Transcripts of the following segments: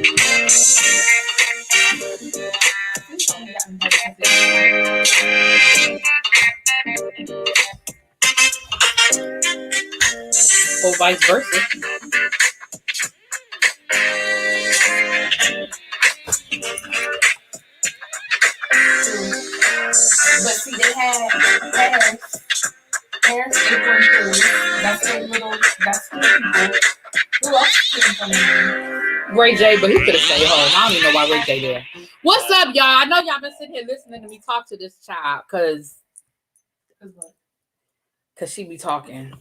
Or vice versa. But see, they had Paris April Fools. That's their little, that's their people. Who else came from there? Ray J, but he could have stayed home. I don't even know why Ray J there. What's up, y'all? I know y'all been sitting here listening to me talk to this child, cause she be talking.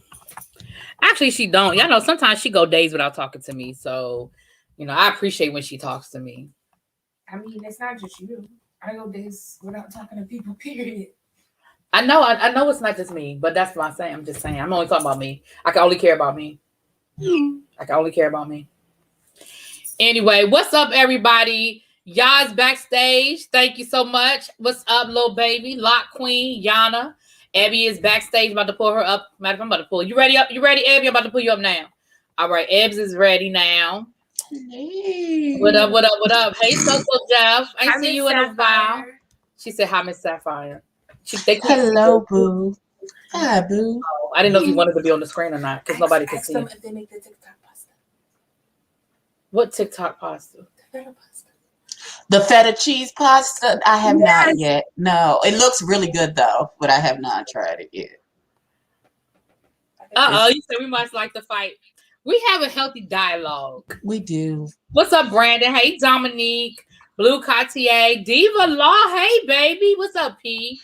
Actually, she don't. Y'all know sometimes she go days without talking to me. So, you know, I appreciate when she talks to me. I mean, it's not just you. I go days without talking to people, period. I know it's not just me, but that's what I'm saying. I'm just saying. I'm only talking about me. I can only care about me. I can only care about me. Anyway, what's up, everybody? Y'all's backstage. Thank you so much. What's up, little baby? Lock Queen, Yana. Abby is backstage. About to pull her up. Matter of fact, I'm about to pull you. Ready up? You ready, Abby? I'm about to pull you up now. All right, Ebbs is ready now. Hey. What up, what up, what up? Hey, Social Jeff. I ain't seen you in a while. She said, hi, Miss Sapphire. Hello, boo. Hi, boo. Oh, I didn't know if you wanted to be on the screen or not, because nobody could see. If they make the TikTok pasta. What TikTok pasta? The feta cheese pasta, I have not yet. No, it looks really good though, but I have not tried it yet. You said we must like to fight. We have a healthy dialogue. We do. What's up, Brandon? Hey, Dominique. Blue Cartier. Diva Law. Hey, baby. What's up, P?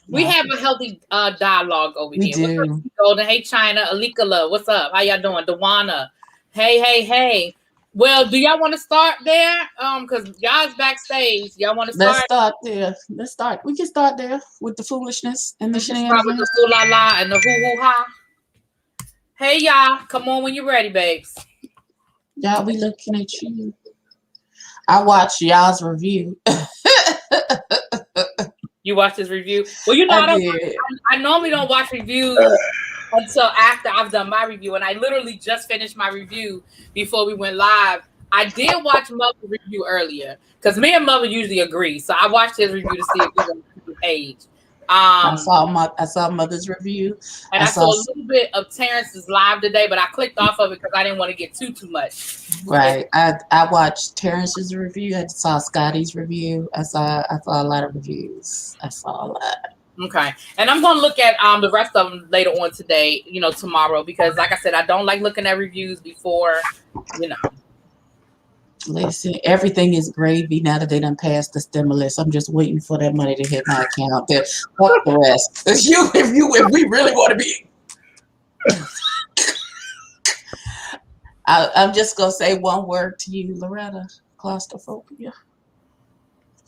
We have a healthy dialogue over we here. Do. What's up, Golden? Hey, China. Alika Love. What's up? How y'all doing? Dewana. Hey. Well, do y'all want to start there? Because y'all's backstage. Y'all want to start? Let's start there. Let's start. We can start there with the foolishness and the shenanigans. Start with the foo la la and the hoo hoo ha. Hey, y'all. Come on when you're ready, babes. Y'all, we looking at you. I watched y'all's review. You watched this review? Well, you know, I normally don't watch reviews until after I've done my review, and I literally just finished my review before we went live. I did watch Mother's review earlier because me and Mother usually agree, so I watched his review to see if we were on the page. I saw Mother's review, and I saw a little bit of Terrence's live today, but I clicked off of it because I didn't want to get too much. Right, I watched Terrence's review. I saw Scotty's review. I saw a lot of reviews. I saw a lot. Okay, and I'm going to look at the rest of them later on today, you know, tomorrow, because like I said, I don't like looking at reviews before, you know. Listen, everything is gravy now that they done passed the stimulus. I'm just waiting for that money to hit my account. Fuck the rest. If we really want to be, I'm just gonna say one word to you, Loretta. Claustrophobia.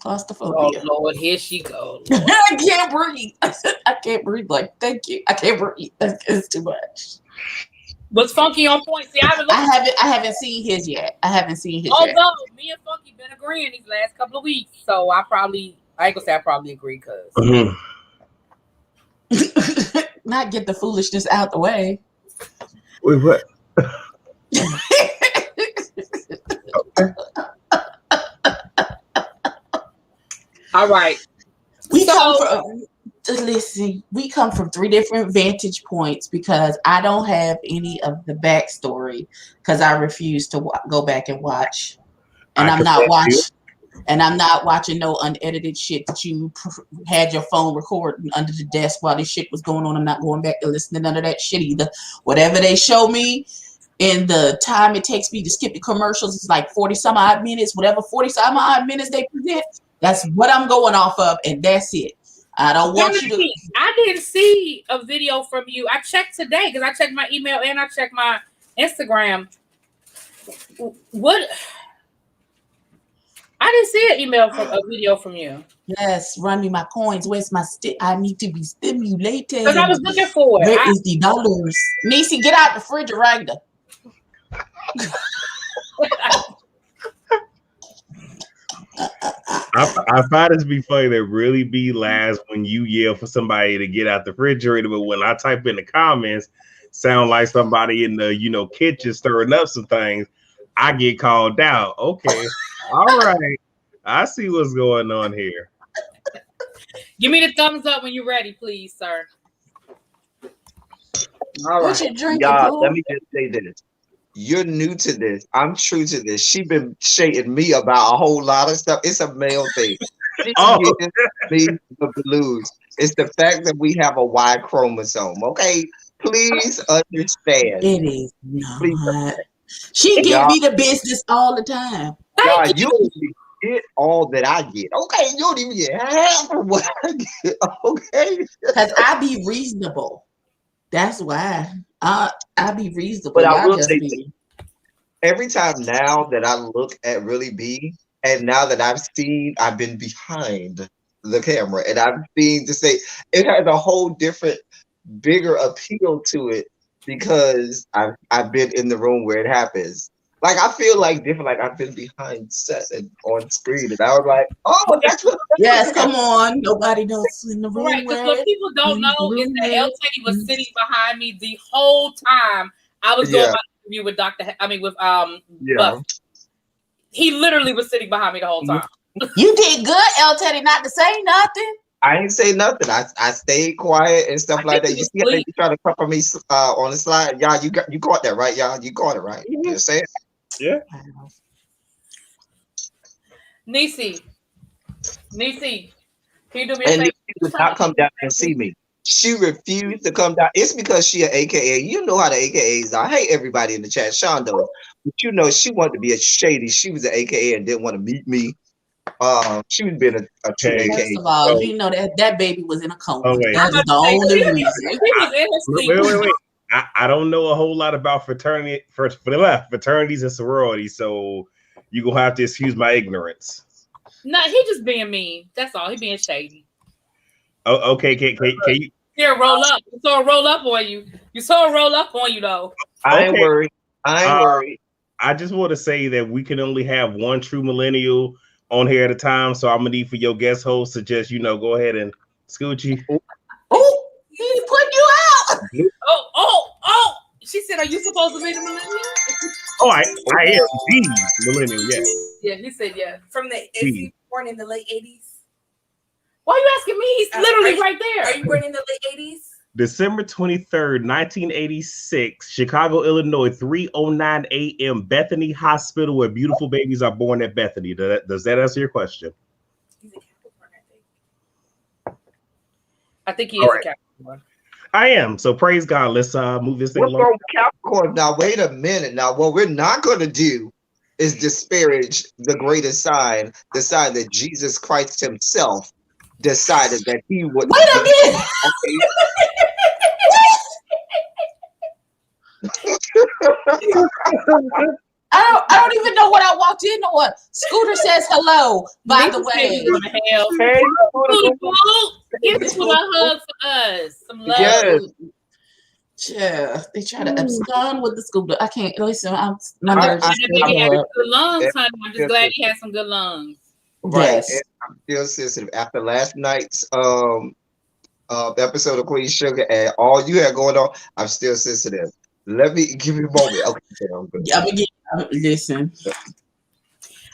Oh Lord, here she goes. I can't breathe. I can't breathe. Like, thank you. I can't breathe. It's too much. Was Funky on point? See, I haven't seen his yet. Although me and Funky been agreeing these last couple of weeks, so I ain't gonna say I probably agree because not get the foolishness out the way. Wait, what? All right. We come from three different vantage points because I don't have any of the backstory because I refuse to go back and watch, and I'm not watching no unedited shit that you had your phone recording under the desk while this shit was going on. I'm not going back to listen to none of that shit either. Whatever they show me in the time it takes me to skip the commercials is like 40 some odd minutes. Whatever 40 some odd minutes they present, that's what I'm going off of, and that's it. I don't want you to. I didn't see a video from you. I checked today because I checked my email and I checked my Instagram. What? I didn't see a video from you. Yes, run me my coins. Where's my I need to be stimulated. Because I was looking for it. Where is the dollars? Niecy, get out the refrigerator. I find it to be funny that really be laughs when you yell for somebody to get out the refrigerator, but when I type in the comments, sound like somebody in the kitchen stirring up some things. I get called out. Okay. All right. I see what's going on here. Give me the thumbs up when you're ready, please, sir. All What right. you drinking, Y'all, Pooh? let me just say this. You're new to this. I'm true to this. She been shading me about a whole lot of stuff. It's a male thing. She Oh. gives me the blues. It's the fact that we have a Y chromosome. Okay, please understand. It is Please, not. She give y'all, me the business all the time. y'all, Thank you you. don't even get all that I get. Okay, you don't even get half of what I get. Okay, Because I be reasonable. That's why. I be reasonable. but I Y'all will just say be. every time now that I look at Really B, and now that I've been behind the camera, and I've seen to say it has a whole different, bigger appeal to it because I've been in the room where it happens. Like I feel like different, like I've been behind set and on screen, and I was like, oh, that's what. Yes, come on. Nobody knows in the room Right, because where what people don't in know the is room that where- El Teddy was sitting behind me the whole time I was doing Yeah. my interview with with Yeah. Buff. He literally was sitting behind me the whole time. You did good, El Teddy, not to say nothing. I ain't say nothing. I stayed quiet and stuff I like think that. he You was see how they asleep. try to cover me on the slide? Y'all, you caught that, right? Y'all, you caught it, right? Mhm. Just say it. Yeah. Nisi, can you do me a And favor? she would not come down and see me. She refused to come down. It's because she an AKA. You know how the AKAs are. I hate everybody in the chat. Sean knows. But you know, she wanted to be a shady. She was an AKA and didn't want to meet me. She was being a true Okay. First AKA. of all, So- you know that baby was in a coma. Oh, wait. That's the only reason. He was in his sleep. Wait. I don't know a whole lot about fraternities and sororities, so you're gonna have to excuse my ignorance. No, he just being mean. That's all. He being shady. Oh, okay, can you? Here, roll up. You saw a roll up on you. You saw a roll up on you though. I ain't Okay. worried. I ain't worried. I just want to say that we can only have one true millennial on here at a time, so I'm gonna need for your guest host to just go ahead and scoochie. Oh, he's putting you out. Oh. She said, are you supposed to be the millennial? Oh, I am the millennial, yes. Yeah, he said yeah. Is he born in the late 80s? Why are you asking me? He's literally right there. Are you born in the late 80s? December 23rd, 1986, Chicago, Illinois, 3:09 a.m. Bethany Hospital, where beautiful babies are born at Bethany. Does that answer your question? He's a Capricorn, I think. I think he is a Capricorn. I am. So praise God. Let's move this thing What's along. wrong with Capricorn? Now, wait a minute. Now, what we're not going to do is disparage the greatest sign, the sign that Jesus Christ himself decided that he would. Wait a minute. I don't even know what I walked in on. Scooter says hello, by the way. Hell. Hey, Give it a hug for us. Some love. yes. Yeah, they try to abscond with the Scooter. I can't listen. My I- nerves I- are That baby had still up. good lungs, honey. I'm just Yes, glad yes. he had some good lungs. Right. Yes. And I'm still sensitive. After last night's episode of Queen Sugar and all you had going on, I'm still sensitive. Let me give me a moment. Okay, I'm good. Listen.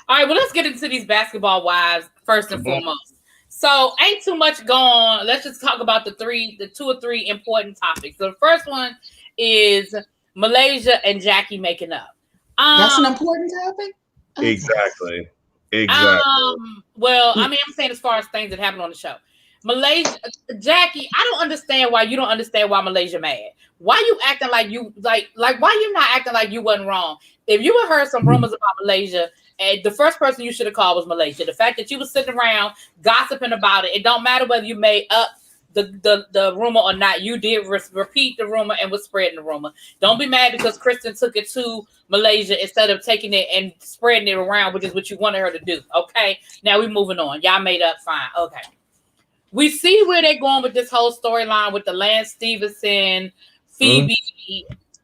All right, well, let's get into these basketball wives first and foremost. So, ain't too much going on. Let's just talk about the two or three important topics. So, the first one is Malaysia and Jackie making up. That's an important topic. Okay. Exactly. Well, I mean, I'm saying as far as things that happen on the show. Malaysia, Jackie, I don't understand why you don't understand why Malaysia mad. Why you acting like you like why you not acting like you wasn't wrong? If you had heard some rumors about Malaysia, and the first person you should have called was Malaysia. The fact that you was sitting around gossiping about it, it don't matter whether you made up the rumor or not. You did repeat the rumor and was spreading the rumor. Don't be mad because Kristen took it to Malaysia instead of taking it and spreading it around, which is what you wanted her to do. Okay, now we moving on. Y'all made up fine. Okay. We see where they're going with this whole storyline with the Lance Stevenson, Phoebe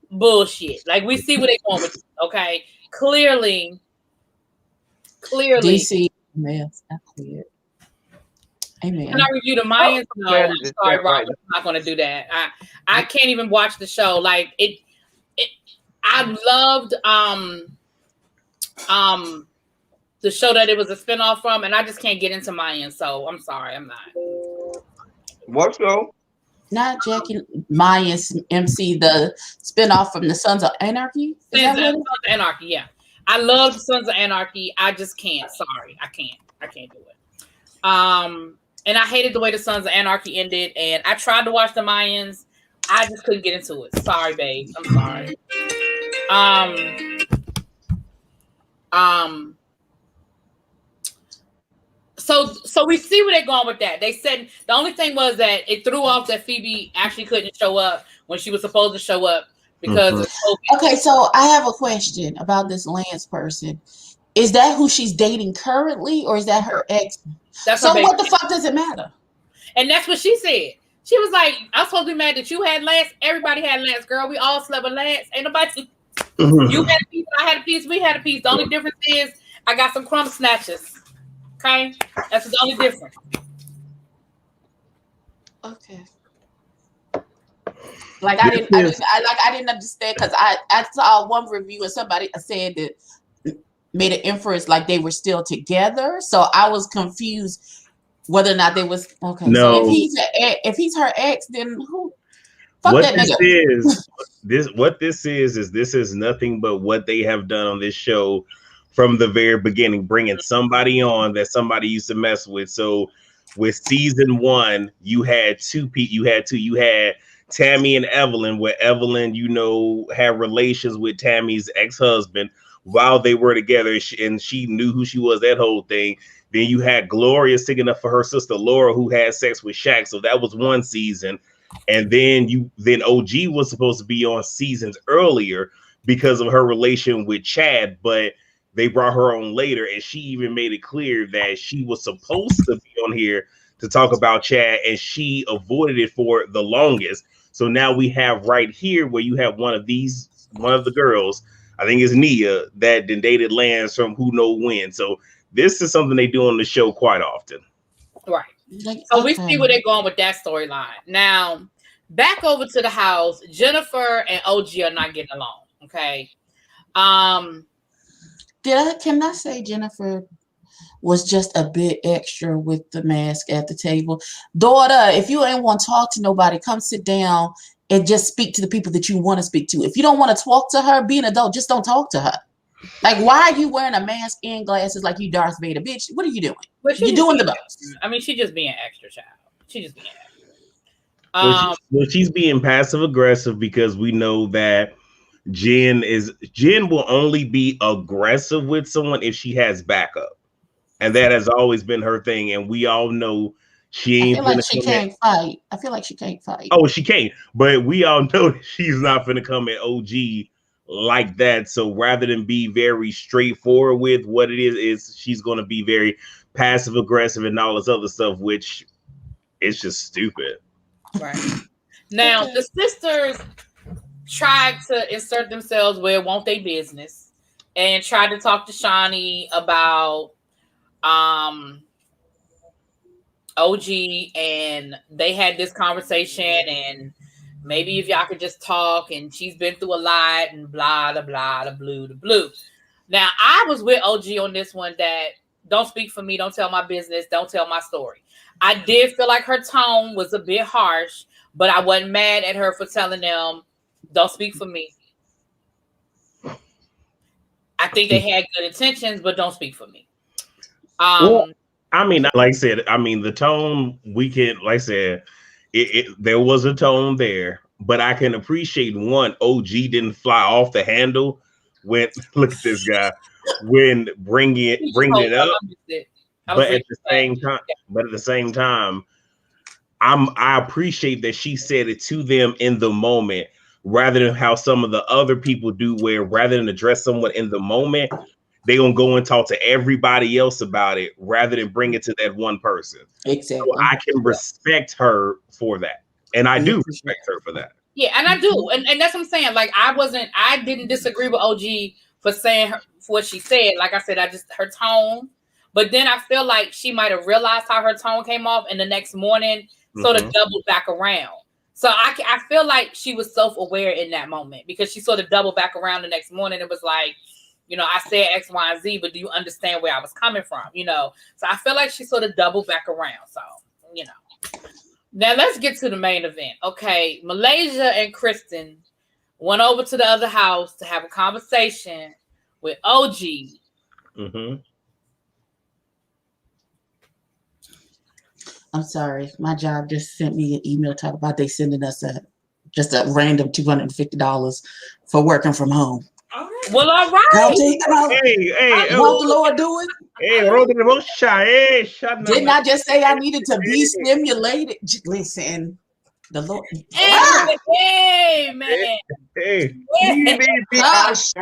bullshit. Like, we see where they're going with it, okay? Clearly. DC, males, I quit. Amen. Can I review the Mayans? No, I'm That's sorry, right. Rob. I'm not going to do that. I can't even watch the show. Like, I loved The show that it was a spinoff from, and I just can't get into Mayans, so I'm sorry, I'm not. What show? Not Jackie Myers MC, the spinoff from the Sons of Anarchy. Is that Sons what of Anarchy, yeah. I love Sons of Anarchy. I just can't. Sorry, I can't do it. And I hated the way the Sons of Anarchy ended, and I tried to watch the Mayans. I just couldn't get into it. Sorry, babe. I'm sorry. So we see where they're going with that. They said the only thing was that it threw off that Phoebe actually couldn't show up when she was supposed to show up because of COVID. Okay, so I have a question about this Lance person. Is that who she's dating currently, or is that her ex? That's so her what the fuck does it matter? And that's what she said. She was like, "I'm supposed to be mad that you had Lance. Everybody had Lance, girl. We all slept with Lance. Ain't nobody. You had a piece. I had a piece. We had a piece. The only difference is I got some crumb snatches. Okay, that's the only difference." Okay. Like I didn't understand because I saw one review and somebody said that made an inference like they were still together. So I was confused whether or not they was okay. No. So if he's her ex, then who? Fuck What that this nigga. this is nothing but what they have done on this show from the very beginning, bringing somebody on that somebody used to mess with. So with season 1, you had you had Tammy and Evelyn, where Evelyn, had relations with Tammy's ex-husband while they were together, and she knew who she was, that whole thing. Then you had Gloria sticking up for her sister Laura, who had sex with Shaq. So that was one season. And then OG was supposed to be on seasons earlier because of her relation with Chad, but they brought her on later, and she even made it clear that she was supposed to be on here to talk about Chad, and she avoided it for the longest. So now we have right here where you have one of the girls, I think it's Nia, that then dated Lance from who know when. So this is something they do on the show quite often. Right. So we see where they're going with that storyline. Now, back over to the house, Jennifer and OG are not getting along. Okay. Can I say Jennifer was just a bit extra with the mask at the table? Daughter, if you ain't want to talk to nobody, come sit down and just speak to the people that you want to speak to. If you don't want to talk to her, be an adult, just don't talk to her. Like, why are you wearing a mask and glasses like you Darth Vader? Bitch, what are you doing? You're doing the most. I mean, she's just being extra, child. She's just being extra. Well, she's being passive aggressive because we know that Jen will only be aggressive with someone if she has backup. And that has always been her thing. And we all know she ain't. I feel like she can't fight. I feel like she can't fight. Oh, she can't. But we all know that she's not going to come at OG like that. So rather than be very straightforward with what it is she's going to be very passive aggressive and all this other stuff, which is just stupid. Right. Now, the sisters tried to insert themselves where it won't their business and tried to talk to Shani about OG, and they had this conversation, and maybe if y'all could just talk, and she's been through a lot and blah, blah, blah, the blue. Now, I was with OG on this one that don't speak for me, don't tell my business, don't tell my story. I did feel like her tone was a bit harsh, but I wasn't mad at her for telling them, don't speak for me. I think they had good intentions, but don't speak for me. Well, I mean, like I said, the tone, we can, like I said, there was a tone there, but I can appreciate one, OG didn't fly off the handle when, look at this guy, when bringing it up. But at the same time, I appreciate that she said it to them in the moment, rather than how some of the other people do, where rather than address someone in the moment, they're going to go and talk to everybody else about it rather than bring it to that one person. Exactly. So I can respect her for that. And I do respect her for that. Yeah, and I do. And that's what I'm saying. Like, I didn't disagree with OG for saying for what she said. Like I said, her tone. But then I feel like she might have realized how her tone came off, and the next morning sort of doubled back around. So I feel like she was self-aware in that moment, because she sort of doubled back around the next morning and was like, You know, I said X, Y, and Z, but do you understand where I was coming from? You know, so I feel like she sort of doubled back around. So, you know, now let's get to the main event. Okay, Malaysia and Kristen went over to the other house to have a conversation with OG. Mm-hmm. I'm sorry, my job just sent me an email talking about they sending us just a random $250 for working from home. All right. Well, all right. Hey, Won't the Lord do it? hey, Rodrigo, hey, shut up. Didn't I just say I needed to be stimulated? Listen, the Lord. Hey, man. Hey, Yes.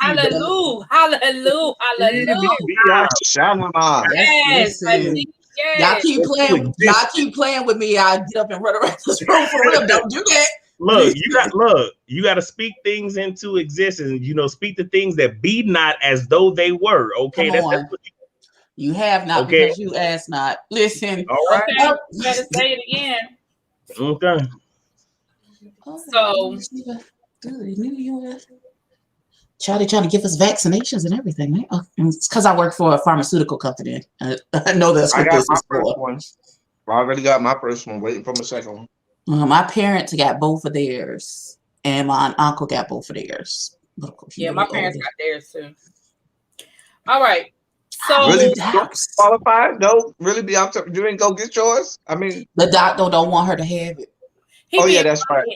Hallelujah. Hallelujah. Hallelujah. Yes. Listen. Yes. Y'all keep playing with me. I'll get up and run around this room for real. Don't do that. Look, you got to speak things into existence. You know, speak the things that be not as though they were. Okay, Come on. You have not because you asked not. Listen. All right. Okay, you better say it again. Okay. So, Charlie trying to give us vaccinations and everything, right? Oh, it's because I work for a pharmaceutical company. I know that's what this is for. I already got my first one. Waiting for my second one. My parents got both of theirs, and my uncle got both of theirs. But of course, yeah, my parents got theirs too. All right. So really qualified? No, really be out. You ain't go get yours. I mean, the doctor don't want her to have it. Yeah, that's right.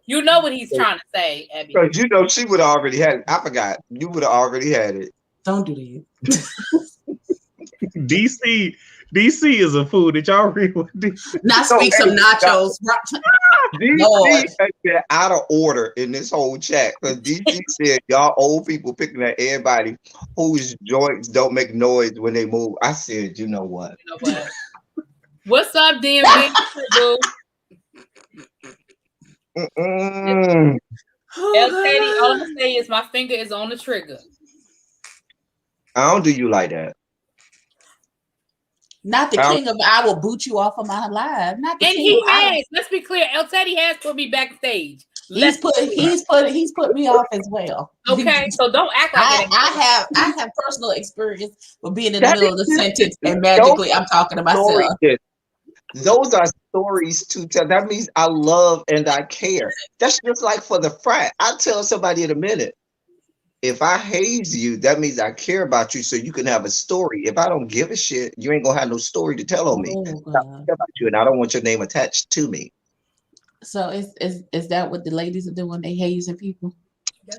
You know what he's trying to say, Abby. Because you know she would have already had it. I forgot. You would have already had it. Don't do that. DC is a food that y'all read with DC. Not speak some nachos. DC has been out of order in this whole chat because DC said y'all old people picking at everybody whose joints don't make noise when they move. I said, you know what? What's up, DMV? Mm-mm. El Teddy, all I'm gonna say is my finger is on the trigger. I don't do you like that. Not the king of I will boot you off of my live. Not the and king he of has. Let's be clear. El Teddy has put me backstage. He's put me off as well. Okay, so don't act like I have personal experience with being in the middle of the sentence and magically I'm talking to myself. Those are stories to tell. That means I love and I care. That's just like for the frat. I tell somebody in a minute, if I haze you, that means I care about you so you can have a story. If I don't give a shit, you ain't gonna have no story to tell on me. I care about you, and I don't want your name attached to me. So is that what the ladies are doing? They hazing people?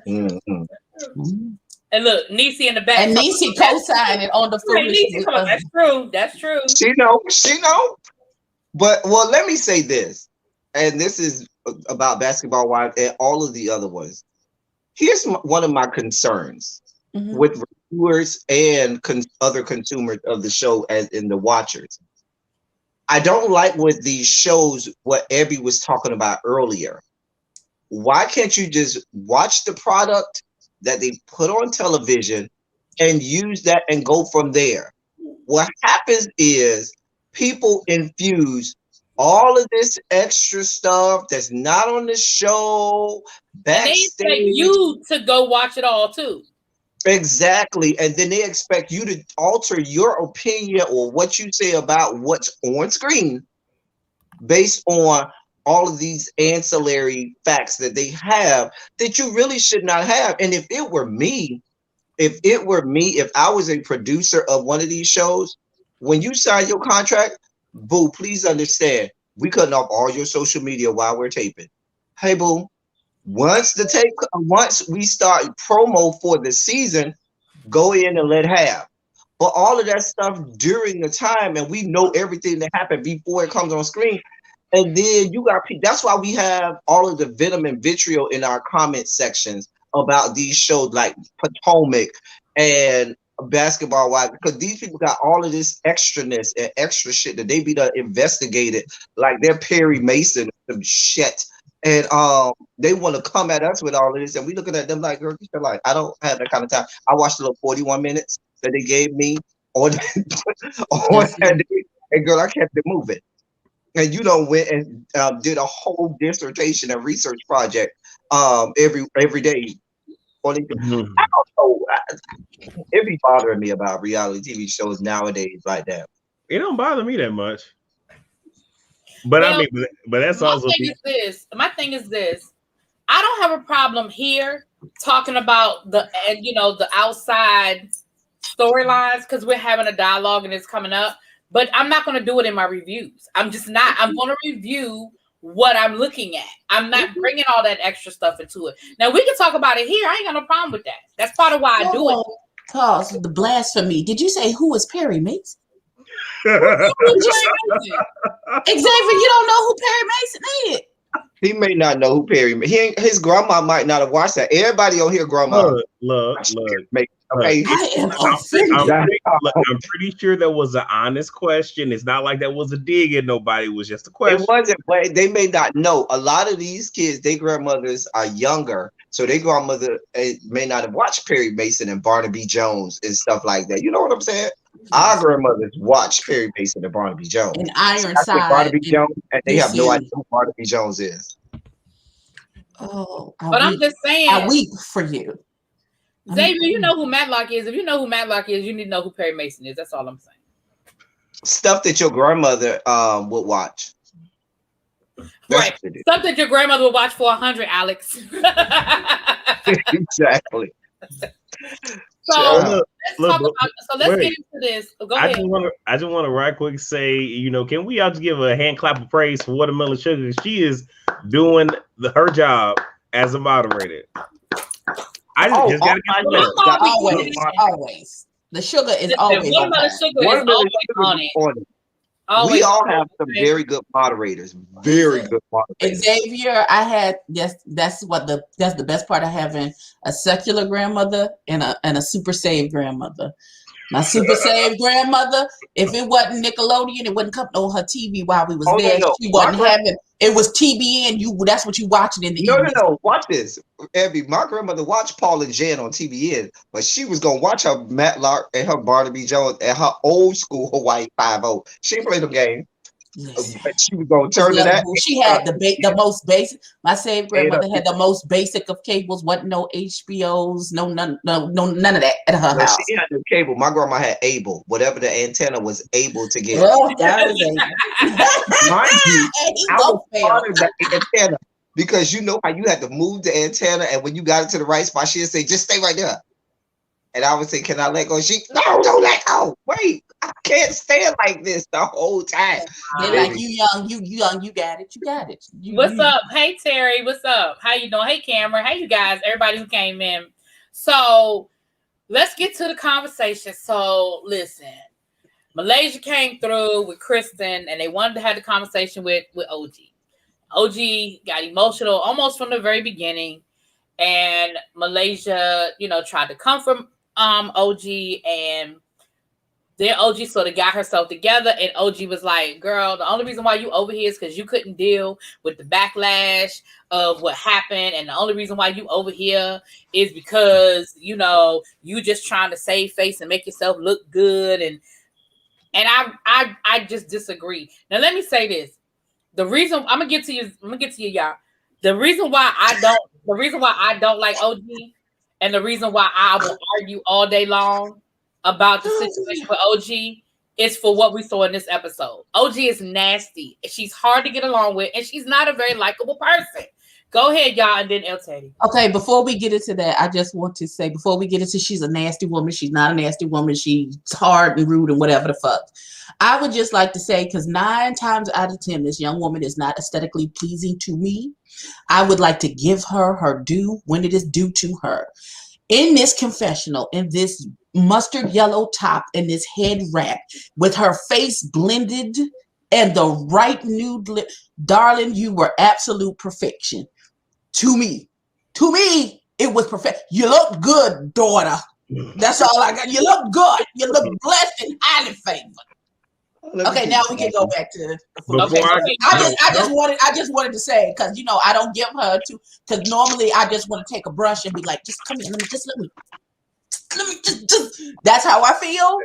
Mm-hmm. Mm-hmm. And look, Niecy in the back. And Niecy co-signing on the foolishness. That's true. That's true. She know. But well, let me say this, and this is about Basketball Wives and all of the other ones. Here's one of my concerns with reviewers and other consumers of the show, as in the watchers. I don't like with these shows what Abby was talking about earlier. Why can't you just watch the product that they put on television and use that and go from there? What happens is people infuse all of this extra stuff that's not on the show backstage. And they expect you to go watch it all too. Exactly. And then they expect you to alter your opinion or what you say about what's on screen based on all of these ancillary facts that they have that you really should not have. And if it were me, if I was a producer of one of these shows, when you sign your contract, boo, please understand, we cutting off all your social media while we're taping. Hey, boo, once we start promo for the season, go in and let have. But all of that stuff during the time, and we know everything that happened before it comes on screen. And then you got people. That's why we have all of the venom and vitriol in our comment sections about these shows like Potomac and Basketball Wives, because these people got all of this extraness and extra shit that they be done investigated, like they're Perry Mason some shit. And they want to come at us with all of this, and we looking at them like, girl, they're like, I don't have that kind of time. I watched the little 41 minutes that they gave me on that day, and girl, I kept it moving. And you know, went and did a whole dissertation and research project every day on these. Mhm. I don't know. It be bothering me about reality TV shows nowadays like that. It don't bother me that much. But I Well, mean, but that's my also thing is this. My thing is this. I don't have a problem here talking about the the outside storylines because we're having a dialogue and it's coming up. But I'm not going to do it in my reviews. I'm just not. I'm going to review what I'm looking at. I'm not bringing all that extra stuff into it. Now we can talk about it here. I ain't got no problem with that. That's part of why I do it. Cause the blasphemy. Did you say who was Perry Mason? Xavier, Xavier, you don't know who Perry Mason is. He may not know who Perry. His grandma might not have watched that. Everybody on here, grandma. look. Okay, I am I'm offended. pretty sure that was an honest question. It's not like that was a dig at nobody. It was just a question. It wasn't, but they may not know. A lot of these kids, their grandmothers are younger, so their grandmother may not have watched Perry Mason and Barnaby Jones and stuff like that. You know what I'm saying? Our grandmothers watched Perry Mason and Barnaby Jones. And I said Ironside. Barnaby Jones, and they have no UCU. idea who Barnaby Jones is. Oh, but I'm just saying. I weep for you. Xavier, you know who Matlock is. If you know who Matlock is, you need to know who Perry Mason is. That's all I'm saying. Stuff that your grandmother would watch. Right. Stuff that your grandmother would watch for 100, Alex. Exactly. So let's get into this. Go ahead. I just want to right quick say, can we all just give a hand clap of praise for Watermelon Sugar? She is doing her job as a moderator. I just gotta get always. The sugar is always on it. We all have some very good moderators. Very good moderators. Xavier, I had that's the best part of having a secular grandmother and a super saved grandmother. My super saved grandmother, if it wasn't Nickelodeon, it wouldn't come on her TV while we was there. No. She wasn't having it was TBN. That's what you watching in the evening. No. Watch this, Abby. My grandmother watched Paul and Jan on TBN, but she was gonna watch her Matlock and her Barnaby Jones and her old school Hawaii 5-0. She ain't played them games. But she was gonna turn to that. She had the most basic. My saved grandmother had the most basic of cables. Wasn't no HBOs, none of that at her house. She had no cable. My grandma had Able, whatever the antenna was able to get. Oh, that was Able. Mind you, I was part of the antenna because you know how you had to move the antenna, and when you got it to the right spot, she'd say, "Just stay right there." And I would say, "Can I let go?" No, don't let go. Wait, I can't stand like this the whole time. They're like, you young, you got it. What's up? Hey Terry, what's up? How you doing? Hey Cameron, hey you guys, everybody who came in. So let's get to the conversation. So listen, Malaysia came through with Kristen, and they wanted to have the conversation with OG. OG got emotional almost from the very beginning, and Malaysia, tried to come from OG, and then OG sort of got herself together, and OG was like, girl, the only reason why you over here is because you couldn't deal with the backlash of what happened, and the only reason why you over here is because you just trying to save face and make yourself look good, and I just disagree. Now let me say this. The reason I'm gonna get to you, y'all. The reason why I don't like OG, and the reason why I will argue all day long about the situation with OG is for what we saw in this episode. OG is nasty. She's hard to get along with, and she's not a very likable person. Go ahead, y'all, and then El Teddy. Okay, before we get into that, I just want to say, before we get into she's a nasty woman, she's not a nasty woman, she's hard and rude and whatever the fuck. I would just like to say, because 9 times out of 10, this young woman is not aesthetically pleasing to me. I would like to give her her due when it is due to her. In this confessional, in this mustard yellow top, and this head wrap, with her face blended and the right nude lip, darling, you were absolute perfection. To me, it was perfect. You look good, daughter. That's all I got. You look good. You look blessed and highly favored. Okay, now we can go back to. I just wanted to say, because I don't give her to, because normally I just want to take a brush and be like, just come here, let me just. That's how I feel.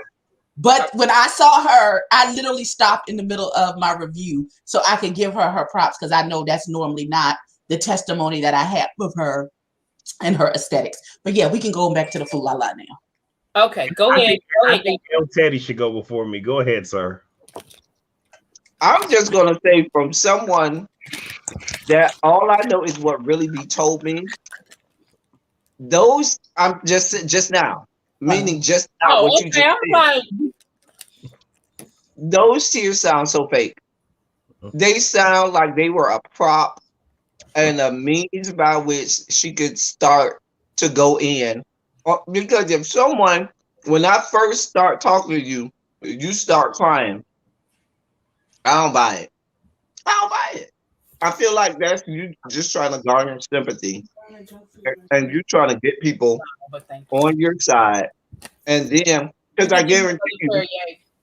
But when I saw her, I literally stopped in the middle of my review so I could give her her props, because I know that's normally not the testimony that I have of her. and her aesthetics. But yeah, we can go back to the Fool La La now. Okay, go ahead. I think El Teddy should go before me. Go ahead, sir. I'm just gonna say from someone that all I know is what really be told me. Those I'm just now, meaning just now Oh, what you okay. just I'm said. like, Those tears sound so fake. They sound like they were a prop and a means by which she could start to go in. Because if someone, when I first start talking to you, you start crying, I don't buy it. I don't buy it. I feel like that's you just trying to garner sympathy and you trying to get people but thank you. on your side. And then, because I guarantee you,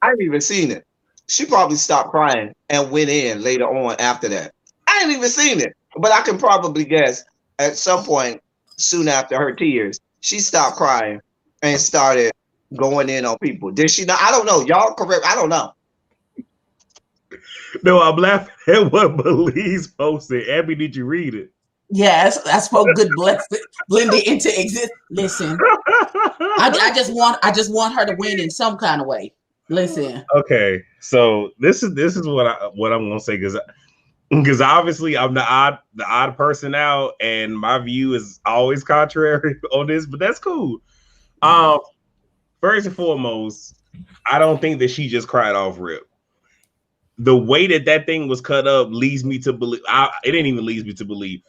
I ain't even seen it. She probably stopped crying and went in later on after that. I ain't even seen it, but I can probably guess at some point soon after her tears, she stopped crying and started going in on people. Did she not? I don't know. Y'all correct. I don't know. No, I'm laughing at what Belize posted. Abby, did you read it? Yes, I spoke good blending into exist. Listen, I just want her to win in some kind of way. Listen. Okay, so this is what I'm gonna say because obviously I'm the odd person out, and my view is always contrary on this, but that's cool. First and foremost, I don't think that she just cried off rip. The way that thing was cut up leads me to believe. It didn't even lead me to believe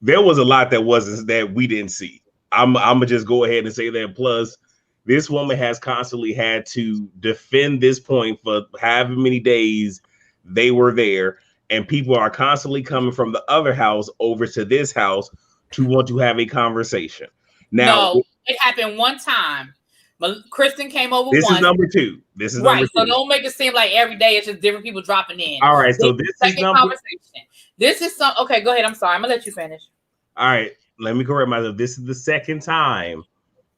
there was a lot that we didn't see. I'm gonna just go ahead and say that. Plus, this woman has constantly had to defend this point for however many days they were there, and people are constantly coming from the other house over to this house to want to have a conversation. Now, no, it happened one time. Kristen came over this once. is number two. This is right. Number two. So don't make it seem like every day it's just different people dropping in. All right. So this is number. Conversation. This is some. Okay, go ahead. I'm sorry. I'm gonna let you finish. All right. Let me correct myself. This is the second time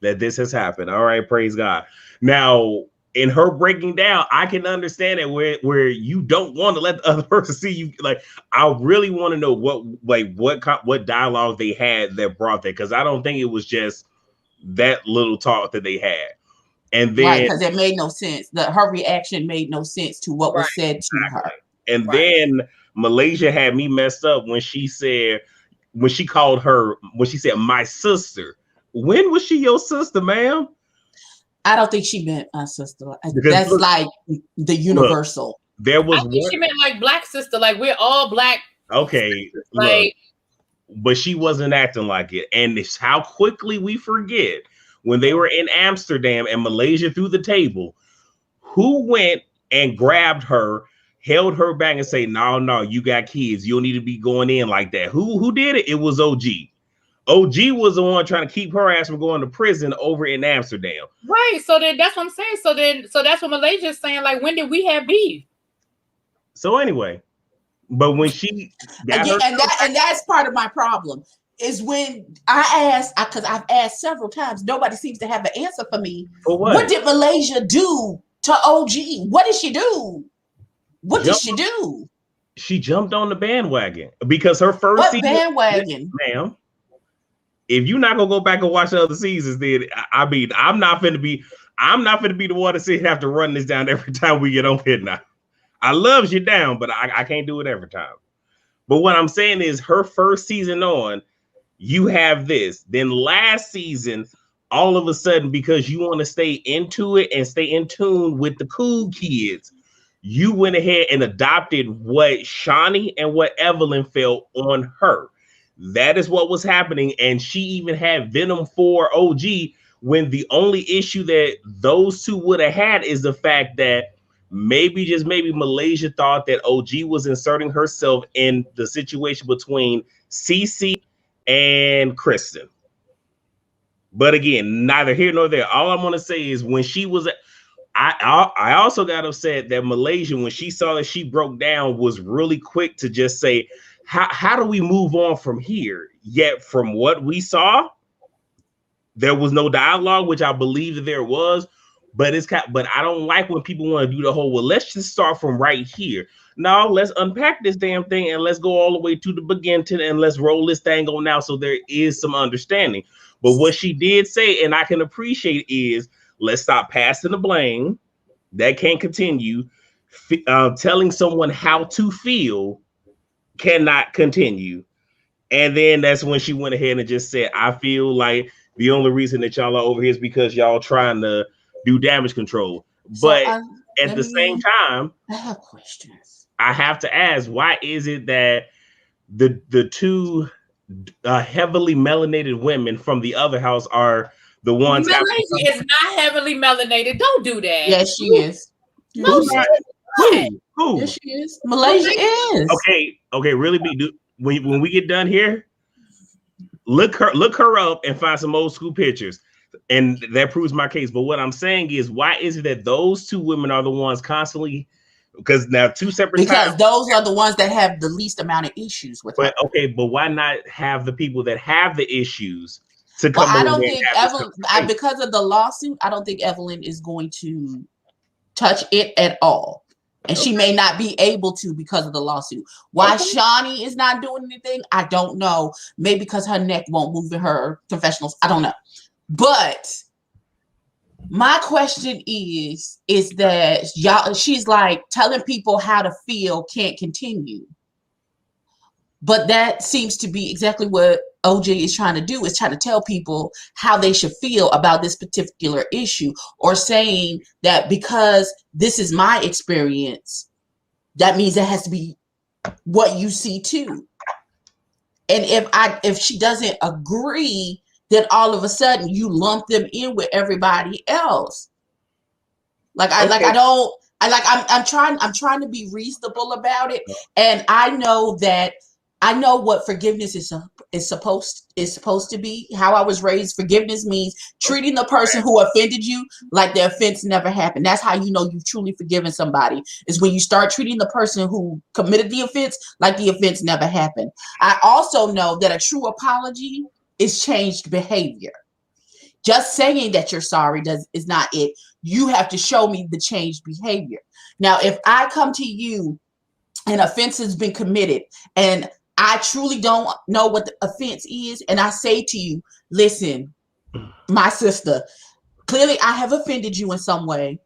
that this has happened. All right. Praise God. Now, in her breaking down, I can understand it where you don't want to let the other person see you. Like, I really want to know what dialogue they had that brought that, because I don't think it was just that little talk that they had. And then, right, because it made no sense. Her reaction made no sense to what was said to her. And then Malaysia had me messed up when she said my sister. When was she your sister, ma'am? I don't think she meant my sister. That's like the universal. Look, there was I think she meant like black sister, like we're all black. Okay, like, but she wasn't acting like it. And it's how quickly we forget when they were in Amsterdam and Malaysia threw the table, who went and grabbed her, held her back and say, no, you got kids. You don't need to be going in like that. Who did it? It was OG. OG was the one trying to keep her ass from going to prison over in Amsterdam. Right. So then that's what I'm saying. So that's what Malaysia's saying. Like, when did we have beef? So anyway, but when she got and that's part of my problem is when I asked, because I've asked several times, nobody seems to have an answer for me. For what? What did Malaysia do to OG? What did she do? What did she do? She jumped on the bandwagon because her first season. Bandwagon, ma'am? If you're not gonna go back and watch the other seasons, then I mean, I'm not gonna be the one to sit and have to run this down every time we get on here now. I loves you down, but I can't do it every time. But what I'm saying is her first season on, you have this. Then last season, all of a sudden, because you want to stay into it and stay in tune with the cool kids, you went ahead and adopted what Shawnee and what Evelyn felt on her. That is what was happening. And she even had Venom for OG, when the only issue that those two would have had is the fact that maybe Malaysia thought that OG was inserting herself in the situation between Cece and Kristen. But again, neither here nor there. All I'm going to say is when she was, I also got upset that Malaysia, when she saw that she broke down, was really quick to just say, how do we move on from here? Yet from what we saw, there was no dialogue, which I believe that there was. But I don't like when people want to do the whole, well, let's just start from right here. No, let's unpack this damn thing and let's go all the way to the beginning and let's roll this thing on now so there is some understanding. But what she did say, and I can appreciate, is let's stop passing the blame. That can't continue. Telling someone how to feel cannot continue. And then that's when she went ahead and just said, I feel like the only reason that y'all are over here is because y'all trying to do damage control. But at the same time, I have questions. I have to ask, why is it that the two heavily melanated women from the other house are the ones Malaysia is not heavily melanated. Don't do that. Yes, she is. No, Who's she's Who? Who? Yes, she is. Malaysia is. Okay. Really, when we get done here, look her up and find some old school pictures, and that proves my case. But what I'm saying is, why is it that those two women are the ones constantly? Because now two separate times, those are the ones that have the least amount of issues with her. But why not have the people that have the issues to come? Well, I don't think Evelyn, because of the lawsuit, I don't think Evelyn is going to touch it at all. And she may not be able to because of the lawsuit. Why Shawnee is not doing anything, I don't know. Maybe because her neck won't move in her confessionals. I don't know. But my question is that she's like telling people how to feel can't continue. But that seems to be exactly what OJ is trying to do, is trying to tell people how they should feel about this particular issue, or saying that because this is my experience, that means it has to be what you see too. And if she doesn't agree, then all of a sudden you lump them in with everybody else. I'm trying to be reasonable about it. And I know what forgiveness is supposed to be. How I was raised, forgiveness means treating the person who offended you like the offense never happened. That's how you know you've truly forgiven somebody, is when you start treating the person who committed the offense like the offense never happened. I also know that a true apology is changed behavior. Just saying that you're sorry is not it. You have to show me the changed behavior. Now, if I come to you, an offense has been committed, and I truly don't know what the offense is, and I say to you, listen, my sister, clearly I have offended you in some way.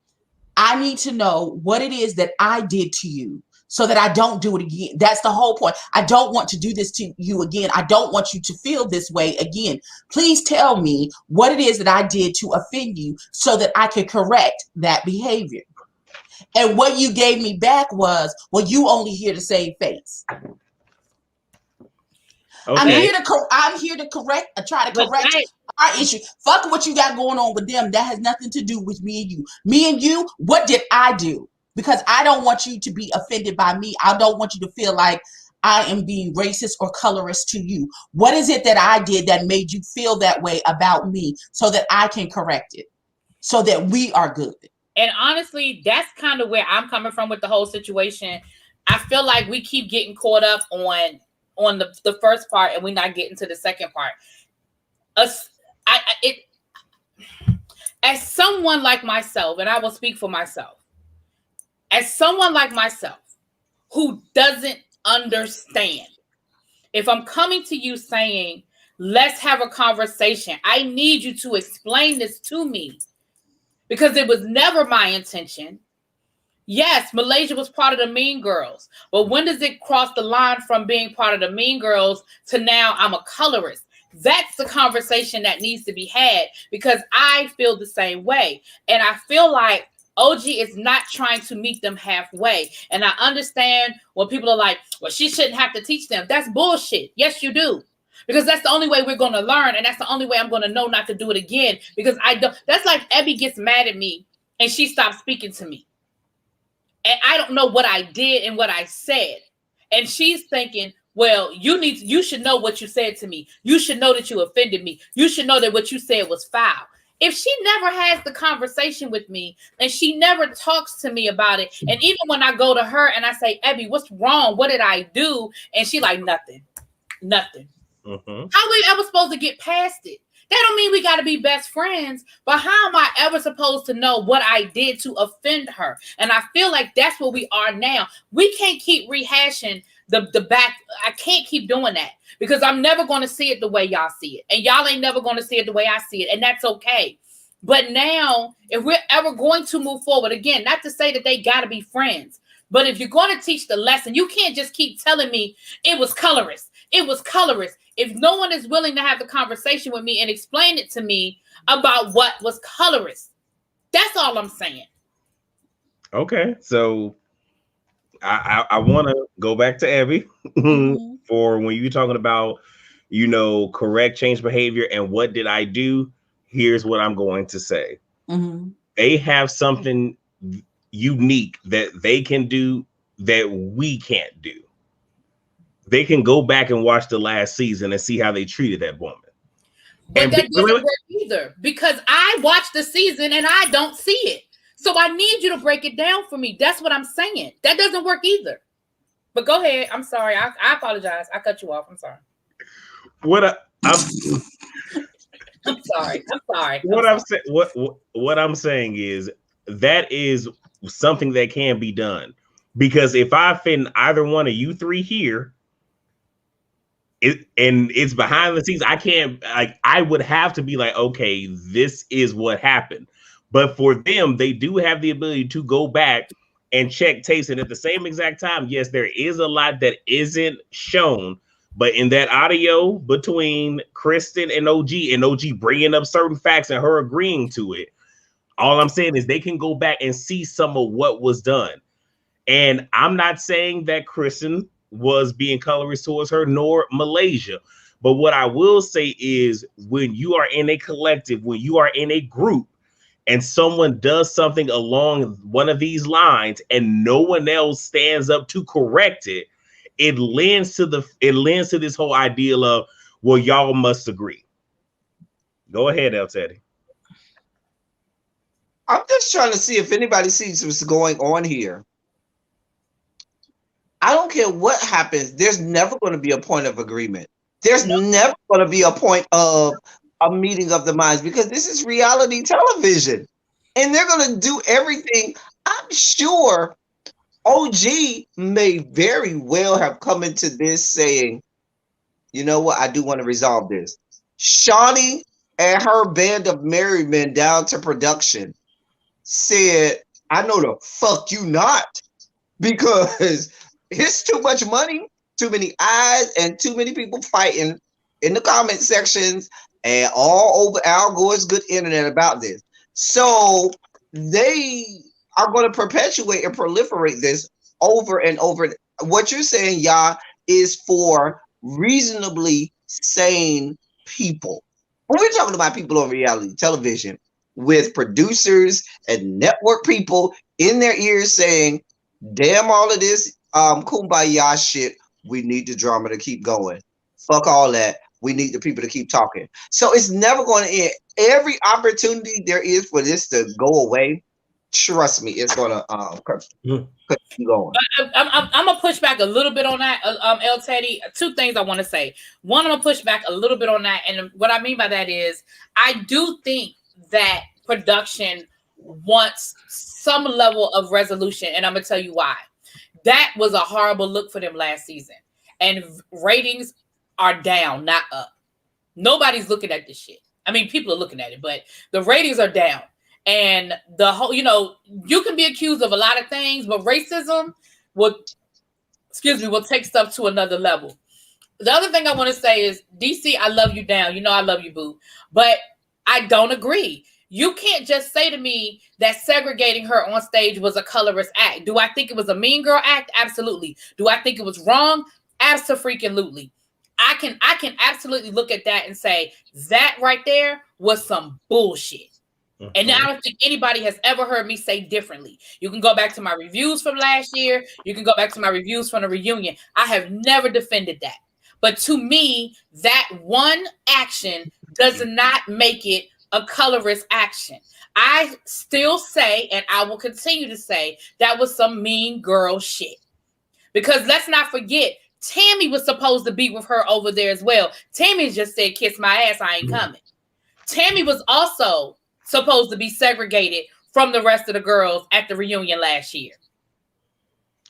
I need to know what it is that I did to you so that I don't do it again. That's the whole point. I don't want to do this to you again. I don't want you to feel this way again. Please tell me what it is that I did to offend you so that I can correct that behavior. And what you gave me back was, well, you only here to save face. Okay. I'm here to correct, try to correct our issue. Fuck what you got going on with them. That has nothing to do with me and you. Me and you, what did I do? Because I don't want you to be offended by me. I don't want you to feel like I am being racist or colorist to you. What is it that I did that made you feel that way about me so that I can correct it, so that we are good? And honestly, that's kind of where I'm coming from with the whole situation. I feel like we keep getting caught up on the first part, and we're not getting to the second part. As someone like myself, and I will speak for myself, as someone like myself who doesn't understand, if I'm coming to you saying, let's have a conversation, I need you to explain this to me, because it was never my intention. Yes, Malaysia was part of the Mean Girls, but when does it cross the line from being part of the Mean Girls to now I'm a colorist? That's the conversation that needs to be had, because I feel the same way. And I feel like OG is not trying to meet them halfway. And I understand when people are like, well, she shouldn't have to teach them. That's bullshit. Yes, you do. Because that's the only way we're going to learn. And that's the only way I'm going to know not to do it again. Because I don't. That's like Abby gets mad at me and she stops speaking to me. And I don't know what I did and what I said. And she's thinking, well, you should know what you said to me. You should know that you offended me. You should know that what you said was foul. If she never has the conversation with me and she never talks to me about it, and even when I go to her and I say, Abby, what's wrong? What did I do? And she like, nothing. Mm-hmm. How are we ever supposed to get past it? That don't mean we got to be best friends, but how am I ever supposed to know what I did to offend her? And I feel like that's where we are now. We can't keep rehashing the back. I can't keep doing that because I'm never going to see it the way y'all see it. And y'all ain't never going to see it the way I see it. And that's okay. But now, if we're ever going to move forward, again, not to say that they got to be friends, but if you're going to teach the lesson, you can't just keep telling me it was colorist. It was colorist. If no one is willing to have the conversation with me and explain it to me about what was colorist, that's all I'm saying. Okay, so I want to go back to Evie for when you're talking about, correct change behavior and what did I do? Here's what I'm going to say. They have something unique that they can do that we can't do. They can go back and watch the last season and see how they treated that woman. But that doesn't work either because I watched the season and I don't see it. So I need you to break it down for me. That's what I'm saying. That doesn't work either. But go ahead. I'm sorry. I apologize. I cut you off. I'm sorry. I'm sorry. What I'm saying is that is something that can be done, because if I offend either one of you three here, it's behind the scenes, I can't, I would have to be like, okay, this is what happened. But for them, they do have the ability to go back and check tapes, and at the same exact time, yes, there is a lot that isn't shown. But in that audio between Kristen and OG bringing up certain facts and her agreeing to it, all I'm saying is they can go back and see some of what was done. And I'm not saying that Kristen was being colorist towards her, nor Malaysia. But what I will say is when you are in a collective, when you are in a group, and someone does something along one of these lines and no one else stands up to correct it, it lends to this whole idea of, well, y'all must agree. Go ahead, El Teddy. I'm just trying to see if anybody sees what's going on here. I don't care what happens. There's never going to be a point of agreement. There's never going to be a point of a meeting of the minds, because this is reality television and they're going to do everything. I'm sure OG may very well have come into this saying, you know what, I do want to resolve this. Shawnee and her band of merry men down to production said, I know the fuck you not, because it's too much money, too many eyes, and too many people fighting in the comment sections and all over Al Gore's good internet about this. So they are going to perpetuate and proliferate this over and over. What you're saying, is for reasonably sane people. When we're talking about people on reality television with producers and network people in their ears saying, damn all of this kumbaya shit, we need the drama to keep going. Fuck all that. We need the people to keep talking. So it's never going to end. Every opportunity there is for this to go away, trust me, it's going to keep going. I'm going to push back a little bit on that, El Teddy. Two things I want to say. One, I'm going to push back a little bit on that. And what I mean by that is I do think that production wants some level of resolution. And I'm going to tell you why. That was a horrible look for them last season. And ratings are down, not up. Nobody's looking at this shit. I mean, people are looking at it, but the ratings are down. And the whole, you can be accused of a lot of things, but racism will take stuff to another level. The other thing I want to say is, DC, I love you down. I love you, boo. But I don't agree. You can't just say to me that segregating her on stage was a colorist act. Do I think it was a mean girl act? Absolutely. Do I think it was wrong? Absolutely. I can absolutely look at that and say that right there was some bullshit. Mm-hmm. And I don't think anybody has ever heard me say differently. You can go back to my reviews from last year. You can go back to my reviews from the reunion. I have never defended that. But to me, that one action does not make it a colorist action. I still say, and I will continue to say, that was some mean girl shit. Because let's not forget, Tammy was supposed to be with her over there as well. Tammy just said, kiss my ass, I ain't coming. Tammy was also supposed to be segregated from the rest of the girls at the reunion last year.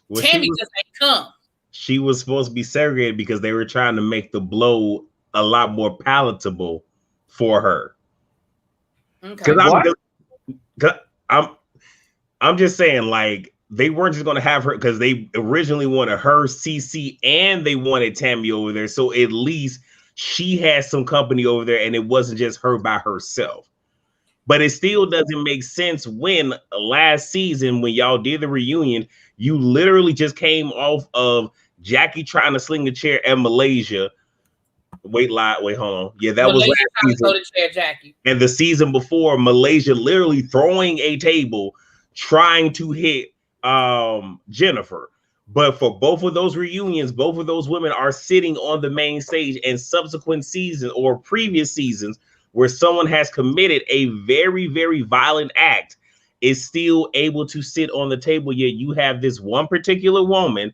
Well, Tammy just ain't come. She was supposed to be segregated because they were trying to make the blow a lot more palatable for her. Okay. Because I'm just saying, like, they weren't just going to have her, because they originally wanted her, CC, and they wanted Tammy over there. So at least she had some company over there, and it wasn't just her by herself. But it still doesn't make sense when last season, when y'all did the reunion, you literally just came off of Jackie trying to sling the chair at Malaysia. Wait, hold on. Yeah, that was last season. The chair, Jackie. And the season before, Malaysia literally throwing a table, trying to hit Jennifer. But for both of those reunions, both of those women are sitting on the main stage, and subsequent seasons or previous seasons where someone has committed a very, very violent act is still able to sit on the table. Yet you have this one particular woman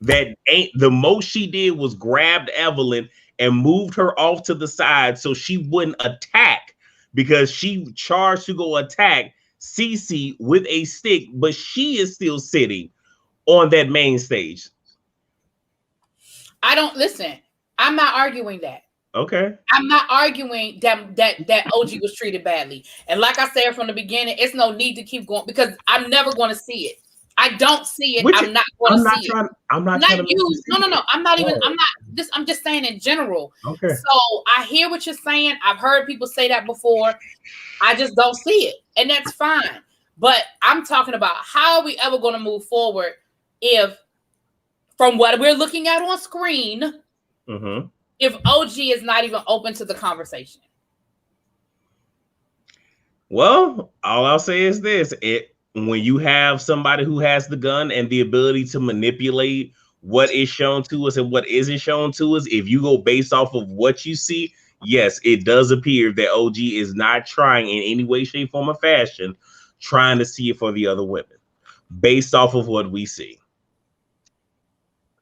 that ain't, the most she did was grabbed Evelyn and moved her off to the side so she wouldn't attack, because she charged to go attack Cece with a stick, but she is still sitting on that main stage. I don't listen. I'm not arguing that. Okay. I'm not arguing that OG was treated badly. And like I said from the beginning, it's no need to keep going, because I'm never going to see it. I don't see it. I'm not going to see it. I'm not trying to. No. I'm not even. I'm not. I'm just saying in general. Okay. So I hear what you're saying. I've heard people say that before. I just don't see it, and that's fine. But I'm talking about, how are we ever going to move forward if, from what we're looking at on screen, if OG is not even open to the conversation? Well, all I'll say is this: when you have somebody who has the gun and the ability to manipulate what is shown to us and what isn't shown to us, if you go based off of what you see, yes, it does appear that OG is not trying in any way, shape, form, or fashion, trying to see it for the other women, based off of what we see.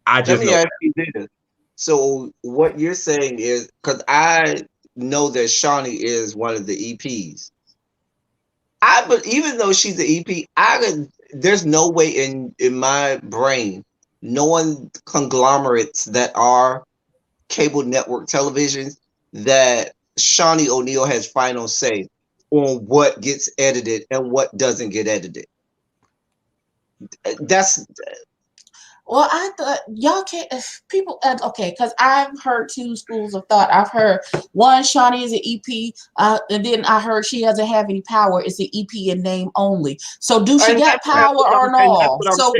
Let me ask you this. So what you're saying is, because I know that Shawnee is one of the EPs. But even though she's the EP, there's no way in my brain, knowing conglomerates that are cable network televisions, that Shawnee O'Neal has final say on what gets edited and what doesn't get edited. Well, I thought y'all can't, if people, okay, because I've heard two schools of thought. I've heard one, Shawnee is an EP, and then I heard she doesn't have any power. It's an EP in name only. So do she got power or no? So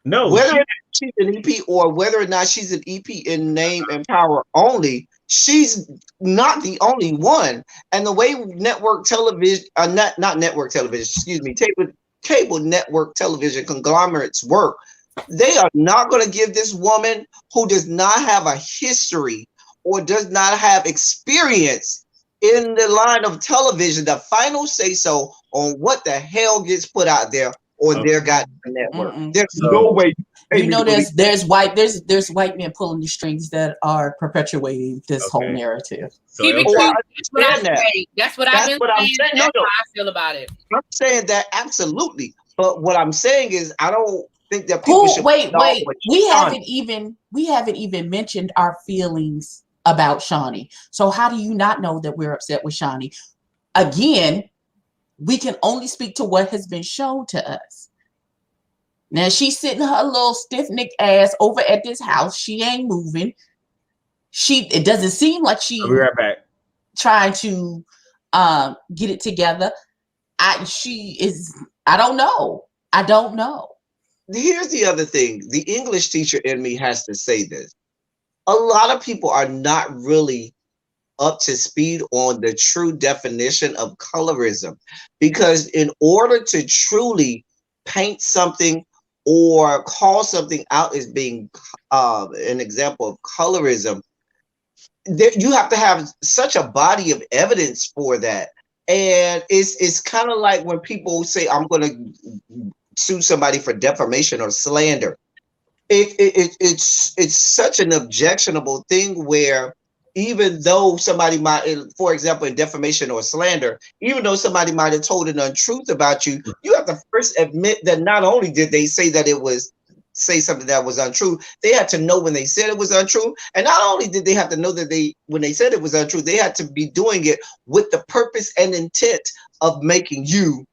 no, whether or not she's an EP or whether or not she's an EP in name and power only, she's not the only one. And the way network television, not network television, excuse me, cable network television conglomerates work, they are not going to give this woman who does not have a history or does not have experience in the line of television the final say so on what the hell gets put out there on their goddamn network. There's no way. You know, there's white men pulling the strings that are perpetuating this whole narrative. So that's what I've been saying. That's how I feel about it. I'm saying that absolutely, but what I'm saying is I don't think that people should wait. We haven't even mentioned our feelings about Shawnee. So how do you not know that we're upset with Shawnee? Again, we can only speak to what has been shown to us. Now she's sitting her little stiff-necked ass over at this house. She ain't moving. It doesn't seem like she's trying to get it together. I don't know. Here's the other thing. The English teacher in me has to say this. A lot of people are not really up to speed on the true definition of colorism, because in order to truly paint something or call something out as being an example of colorism, you have to have such a body of evidence for that. And it's kind of like when people say, I'm going to sue somebody for defamation or slander. It's such an objectionable thing where even though somebody might, for example, in defamation or slander, even though somebody might have told an untruth about you, you have to first admit that not only did they say that it was say something that was untrue, they had to know when they said it was untrue. And not only did they have to know that when they said it was untrue, they had to be doing it with the purpose and intent of making you,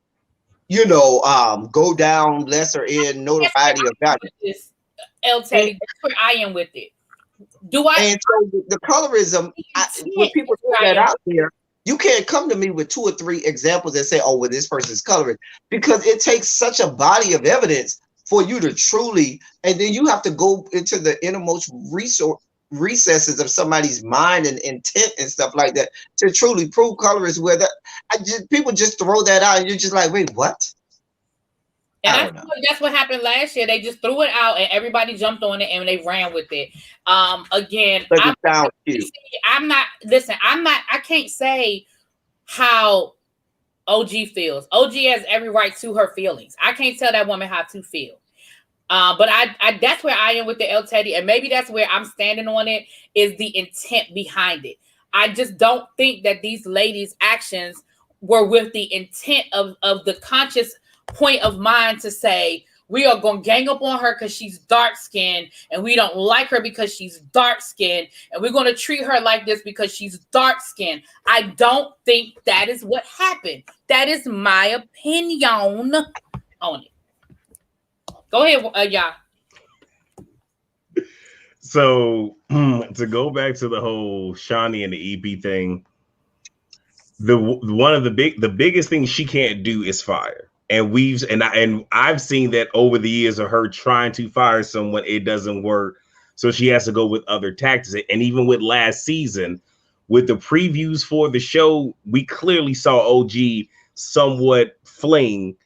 go down lesser in notoriety about it. L. Teddy, that's where I am with it. Do I? And so the colorism, when people put that out there, you can't come to me with 2 or 3 examples and say, "Oh, well, this person's colorist," because it takes such a body of evidence for you to truly, and then you have to go into the innermost recesses of somebody's mind and intent and stuff like that to truly prove colorist. Where people just throw that out, and you're just like, "Wait, what?" And that's what happened last year. They just threw it out and everybody jumped on it and they ran with it. Again, I can't say how OG feels. OG has every right to her feelings. I can't tell that woman how to feel. But I that's where I am with the L. Teddy, and maybe that's where I'm standing on it, is the intent behind it. I just don't think that these ladies' actions were with the intent of the conscious point of mind to say, we are going to gang up on her because she's dark skinned and we don't like her because she's dark skinned and we're going to treat her like this because she's dark skinned. I don't think that is what happened. That is my opinion on it. Go ahead, y'all. So to go back to the whole Shawnee and the EP thing, the biggest thing she can't do is fire. And I've seen that over the years of her trying to fire someone, it doesn't work. So she has to go with other tactics. And even with last season, with the previews for the show, we clearly saw OG somewhat fling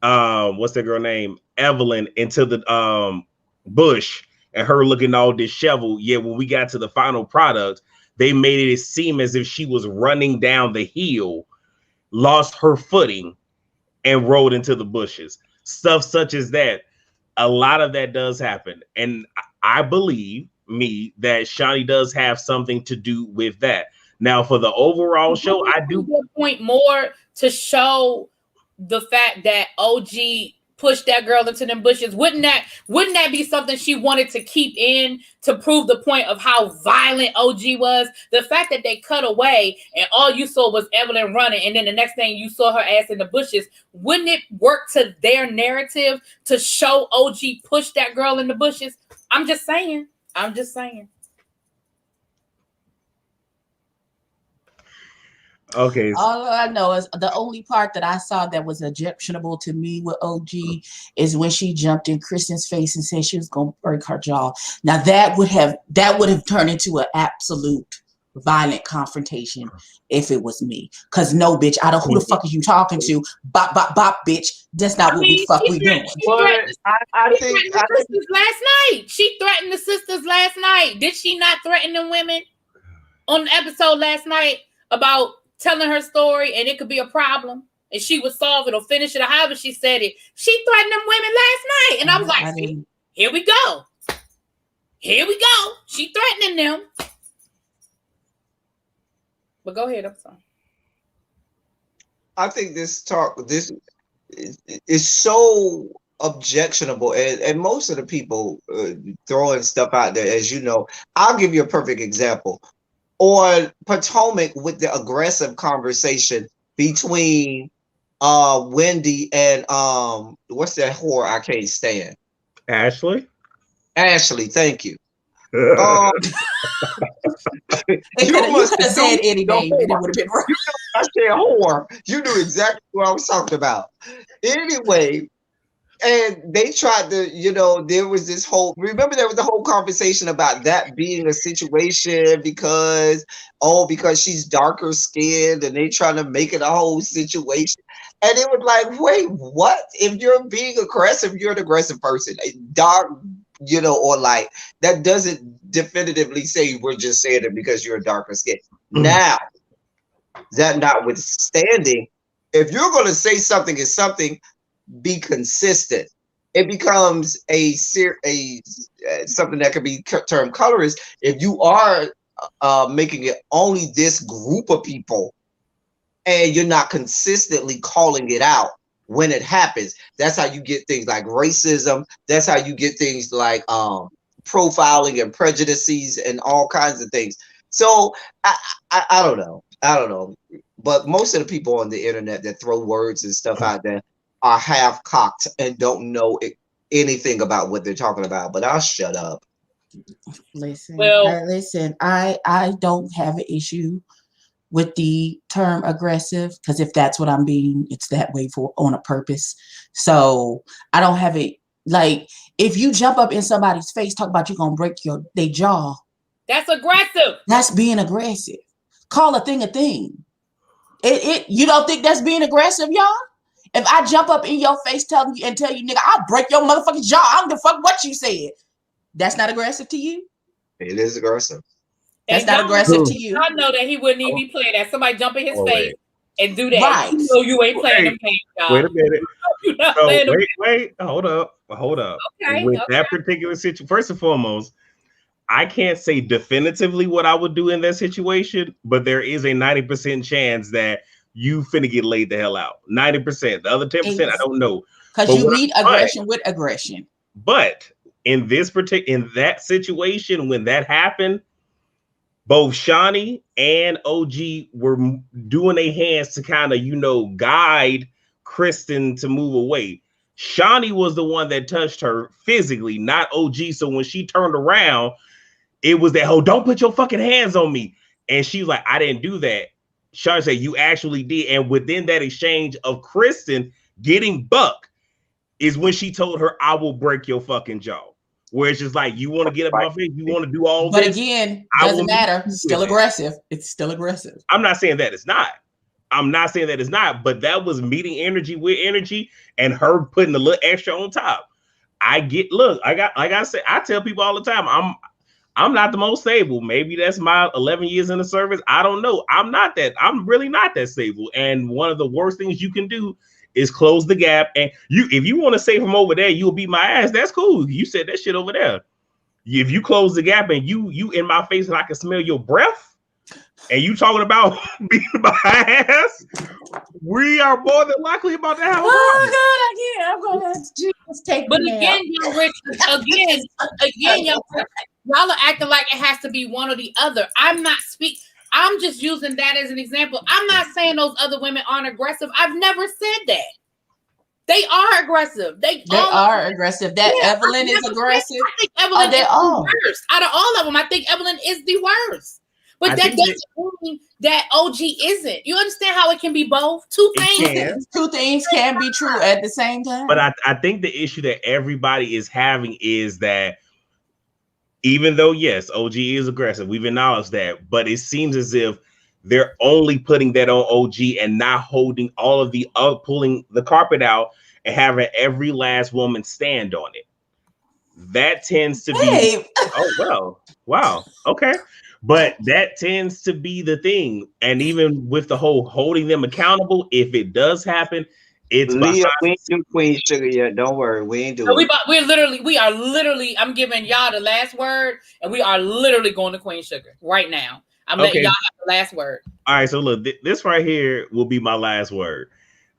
what's that girl name? Evelyn into the bush and her looking all disheveled. Yeah, when we got to the final product, they made it seem as if she was running down the hill, lost her footing, and rolled into the bushes. Stuff such as that. A lot of that does happen. And I believe that Shawnee does have something to do with that. Now, for the overall show, I do point more to show the fact that OG pushed that girl into them bushes. Wouldn't that be something she wanted to keep in to prove the point of how violent OG was? The fact that they cut away and all you saw was Evelyn running, and then the next thing you saw her ass in the bushes, wouldn't it work to their narrative to show OG push that girl in the bushes? I'm just saying. Okay. All I know is the only part that I saw that was objectionable to me with OG is when she jumped in Kristen's face and said she was going to break her jaw. Now that would have turned into an absolute violent confrontation if it was me. Cause no, bitch, I don't. Who the fuck are you talking to? Bop, bop, bop, bitch. That's not what we doing. I think last night. She threatened the sisters last night. Did she not threaten the women on the episode last night about telling her story and it could be a problem and she would solve it or finish it or however she said it? She threatened them women last night. And I was like, here we go. She threatening them. But go ahead, I'm sorry. I think this is so objectionable, and most of the people throwing stuff out there, as you know. I'll give you a perfect example. On Potomac, with the aggressive conversation between Wendy and what's that whore I can't stand? Ashley, thank you. You must have said any name and it would have been right. I said whore. You knew exactly what I was talking about. Anyway, and they tried to, there was this whole, remember there was the whole conversation about that being a situation because she's darker skinned and they trying to make it a whole situation. And it was like, wait, what? If you're being aggressive, you're an aggressive person. Dark, or light. That doesn't definitively say we're just saying it because you're a darker skin. Now, that notwithstanding, if you're going to say something is something, be consistent. It becomes something that could be termed colorist if you are making it only this group of people, and you're not consistently calling it out when it happens. That's how you get things like racism. That's how you get things like profiling and prejudices and all kinds of things. So I don't know. I don't know. But most of the people on the internet that throw words and stuff out there are half cocked and don't know anything about what they're talking about. But I'll shut up. Listen, Well- listen. I don't have an issue with the term aggressive, because if that's what I'm being, it's that way for on a purpose. So I don't have it. Like, if you jump up in somebody's face, talk about you gonna break their jaw, That's aggressive. that's being aggressive. Call a thing a thing. You don't think that's being aggressive, y'all? If I jump up in your face, tell you, nigga, I'll break your motherfucking jaw. I don't give a fuck what you said. That's not aggressive to you? It is aggressive. That's And not y'all aggressive know- to you. I know that he wouldn't even be playing that. Somebody jump in his Oh, face and do that. Right. You know you ain't playing them games, y'all. Wait a minute. You're not So playing them wait, hold up. Okay, With okay. that particular situation, first and foremost, I can't say definitively what I would do in that situation, but there is a 90% chance that you finna get laid the hell out. 90%. The other 10%, I don't know. Because But you what meet aggression with aggression. But in that situation, when that happened, both Shawnee and OG were doing their hands to kind of, guide Kristen to move away. Shawnee was the one that touched her physically, not OG. So when she turned around, it was that, oh, don't put your fucking hands on me. And she was like, I didn't do that. Shawnee said, you actually did. And within that exchange of Kristen getting buck is when she told her, I will break your fucking jaw. Where it's just like, you want to get up my face, you want to do all But this. again, I doesn't will matter. meet you Still with it. aggressive. It's still aggressive. I'm not saying that it's not. But that was meeting energy with energy and her putting a little extra on top. I tell people all the time, I'm not the most stable. Maybe that's my 11 years in the service. I don't know. I'm really not that stable. And one of the worst things you can do is close the gap. And if you want to say from over there, you'll beat my ass. That's cool. You said that shit over there. If you close the gap and you in my face and I can smell your breath, and you talking about beating my ass, we are more than likely about to have a problem. Oh God, I'm gonna Jesus take But me again, out. young Rich, again, young Rich, y'all are acting like it has to be one or the other. I'm just using that as an example. I'm not saying those other women aren't aggressive. I've never said that. They are aggressive. They are aggressive. That Yeah, Evelyn is aggressive. I think Evelyn they is all? the worst. Out of all of them, I think Evelyn is the worst. But I that think doesn't mean that OG isn't. You understand how it can be both? Two It things. can. Two things can be true at the same time. But I think the issue that everybody is having is that even though, yes, OG is aggressive, we've acknowledged that, but it seems as if they're only putting that on OG and not holding all of the pulling the carpet out and having every last woman stand on it. That tends to be, oh, well, wow, okay. But that tends to be the thing. And even with the whole holding them accountable, if it does happen, it's Leah, behind. we ain't do Queen Sugar yet. Don't worry, we ain't doing it. We are literally, I'm giving y'all the last word, and we are literally going to Queen Sugar right now. I'm letting y'all have the last word. All right, so look, this right here will be my last word.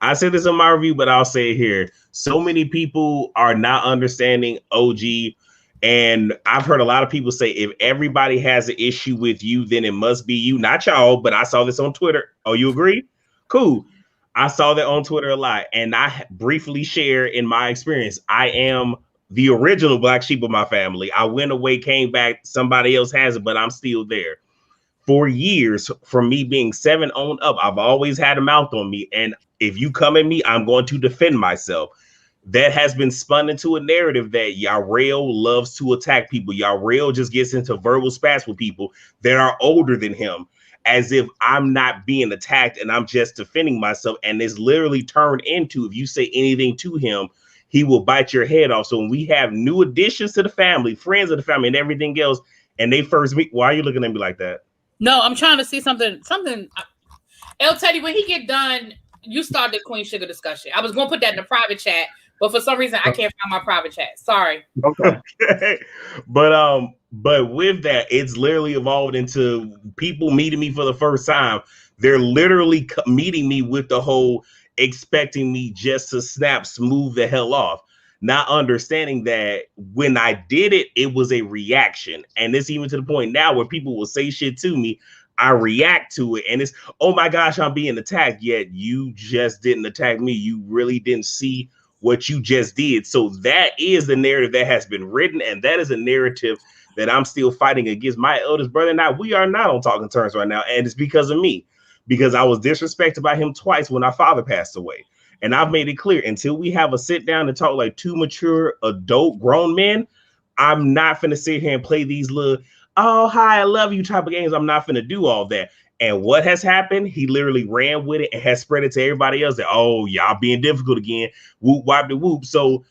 I said this in my review, but I'll say it here. So many people are not understanding OG. And I've heard a lot of people say, if everybody has an issue with you, then it must be you. Not y'all, but I saw this on Twitter. Oh, you agree? Cool. I saw that on Twitter a lot. And I briefly share in my experience, I am the original black sheep of my family. I went away, came back. Somebody else has it, but I'm still there. For years, from me being 7 on up, I've always had a mouth on me. And if you come at me, I'm going to defend myself. That has been spun into a narrative that Yarrell loves to attack people. Yarrell just gets into verbal spats with people that are older than him, as if I'm not being attacked and I'm just defending myself. And it's literally turned into, if you say anything to him, he will bite your head off. So when we have new additions to the family, friends of the family and everything else, and they first meet, why are you looking at me like that? No, I'm trying to see something. El Teddy, when he get done, you start the Queen Sugar discussion. I was going to put that in the private but for some reason I can't find my private chat. Sorry. Okay. But But with that, it's literally evolved into people meeting me for the first time. They're literally meeting me with the whole expecting me just to snap smooth the hell off, not understanding that when I did it, it was a reaction. And it's even to the point now where people will say shit to me. I react to it and it's, oh my gosh, I'm being attacked. Yet you just didn't attack me. You really didn't see what you just did. So that is the narrative that has been written. And that is a narrative that I'm still fighting against. My eldest brother and I, we are not on talking terms right now. And it's because of me, because I was disrespected by him twice when our father passed away. And I've made it clear, until we have a sit down and talk like two mature adult grown men, I'm not finna sit here and play these little, oh, hi, I love you type of games. I'm not finna do all that. And what has happened? He literally ran with it and has spread it to everybody else that, oh, y'all being difficult again. Whoop, wop, the whoop. So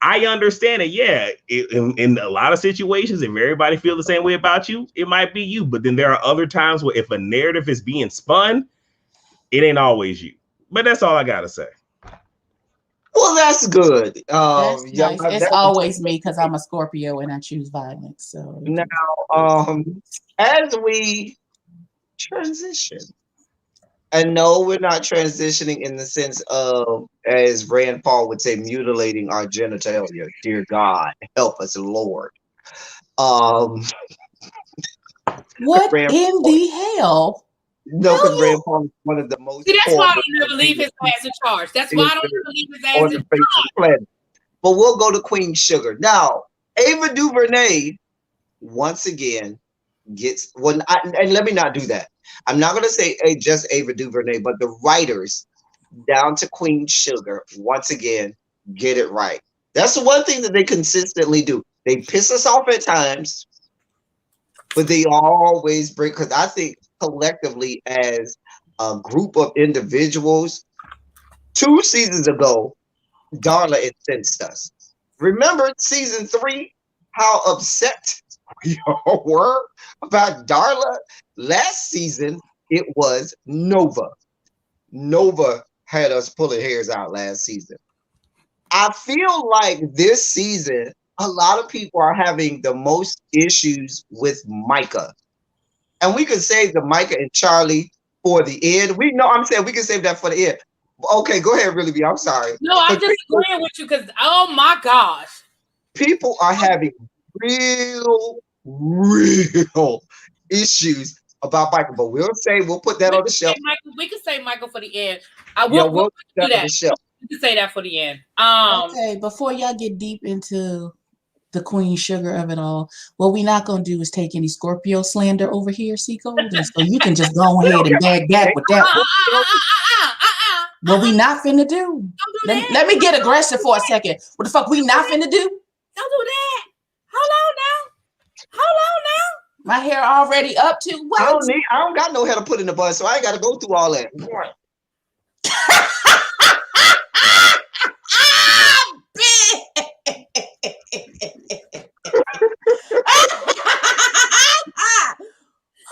I understand it. Yeah, in a lot of situations, if everybody feel the same way about you, it might be you. But then there are other times where if a narrative is being spun, it ain't always you. But that's all I got to say. Well, that's good. That's Yeah, nice. It's always me because I'm a Scorpio and I choose violence. So now, as we transition, and no, we're not transitioning in the sense of, as Rand Paul would say, mutilating our genitalia. Dear God, help us, Lord. what Rand in Paul, the hell? no, because Rand Paul is one of the most See, that's why I horrible don't ever leave his ass in charge. That's why I don't ever leave his on ass the in face of the planet. But we'll go to Queen Sugar. Now, Ava DuVernay, once again, gets, well, and let me not do that. I'm not going to say just Ava DuVernay, but the writers down to Queen Sugar, once again, get it right. That's the one thing that they consistently do. They piss us off at times, but they always bring, because I think collectively as a group of individuals, 2 seasons ago, Darla incensed us. Remember season 3, how upset we all were about Darla? Last season, it was Nova. Nova had us pulling hairs out last season. I feel like this season, a lot of people are having the most issues with Micah. And we could save the Micah and Charlie for the end. I'm saying we can save that for the end. Okay, go ahead, Really B. I'm sorry. No, I'm just agreeing with you because, oh my gosh. People are having real issues about Michael, but we'll put that on the shelf. We can say Michael for the end. We'll do that that. on the shelf. We can say that for the end. Okay, before y'all get deep into the Queen Sugar of it all, what we're not gonna do is take any Scorpio slander over here, Seco. So you can just go ahead and bag back with that one. What we not finna do? Let me get aggressive for a second. What the fuck we not finna do? Don't do that. Hold on now. My hair already up to what? I don't got no hair to put in the bun, so I ain't got to go through all that.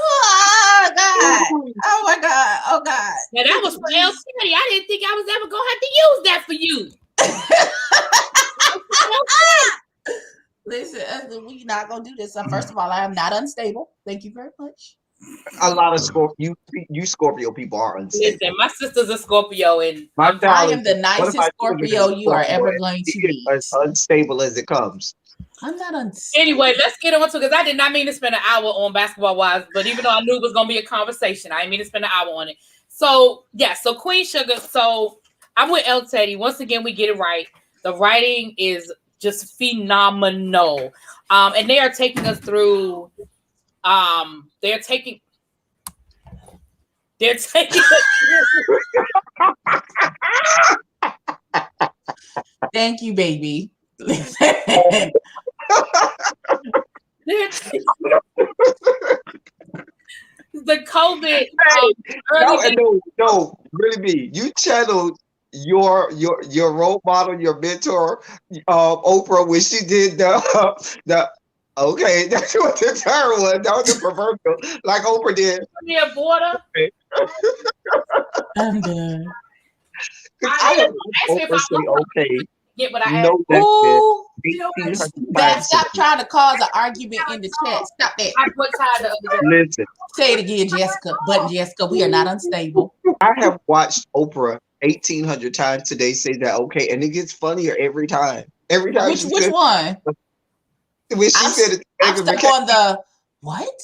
Oh God! Oh my God! Oh God! Now that was for El City. I didn't think I was ever gonna have to use that for you. Listen, we're not gonna do this. First of all, I am not unstable. Thank you very much. A lot of Scorpio, you Scorpio people are unstable. Listen, my sister's a Scorpio, and I am the nicest Scorpio you are ever going to be. As unstable as it comes. I'm not unstable. Anyway, let's get on to, because I did not mean to spend an hour on Basketball Wives, but even though I knew it was gonna be a conversation, I didn't mean to spend an hour on it. So yeah, so Queen Sugar. So I'm with El Teddy. Once again, we get it right. The writing is just phenomenal. And they are taking us through. They're taking us Thank you, baby. the COVID. No, Really B. You channeled your role model, your mentor, Oprah, when she did the okay, that's what the term was. That was the proverbial, like Oprah did. Near border. I'm done. I Oprah say okay. Get what I No, Ooh, You know what? 1,800 That times stop today. trying to cause an argument in the chat. Stop that. I was tired the other day. Listen, Say it again, Jessica. Button Jessica, we are not unstable. I have watched Oprah 1,800 times today say that okay, and it gets funnier every time. Every time Which she said one? when she I'm, said it, I'm Meghan stuck on the what?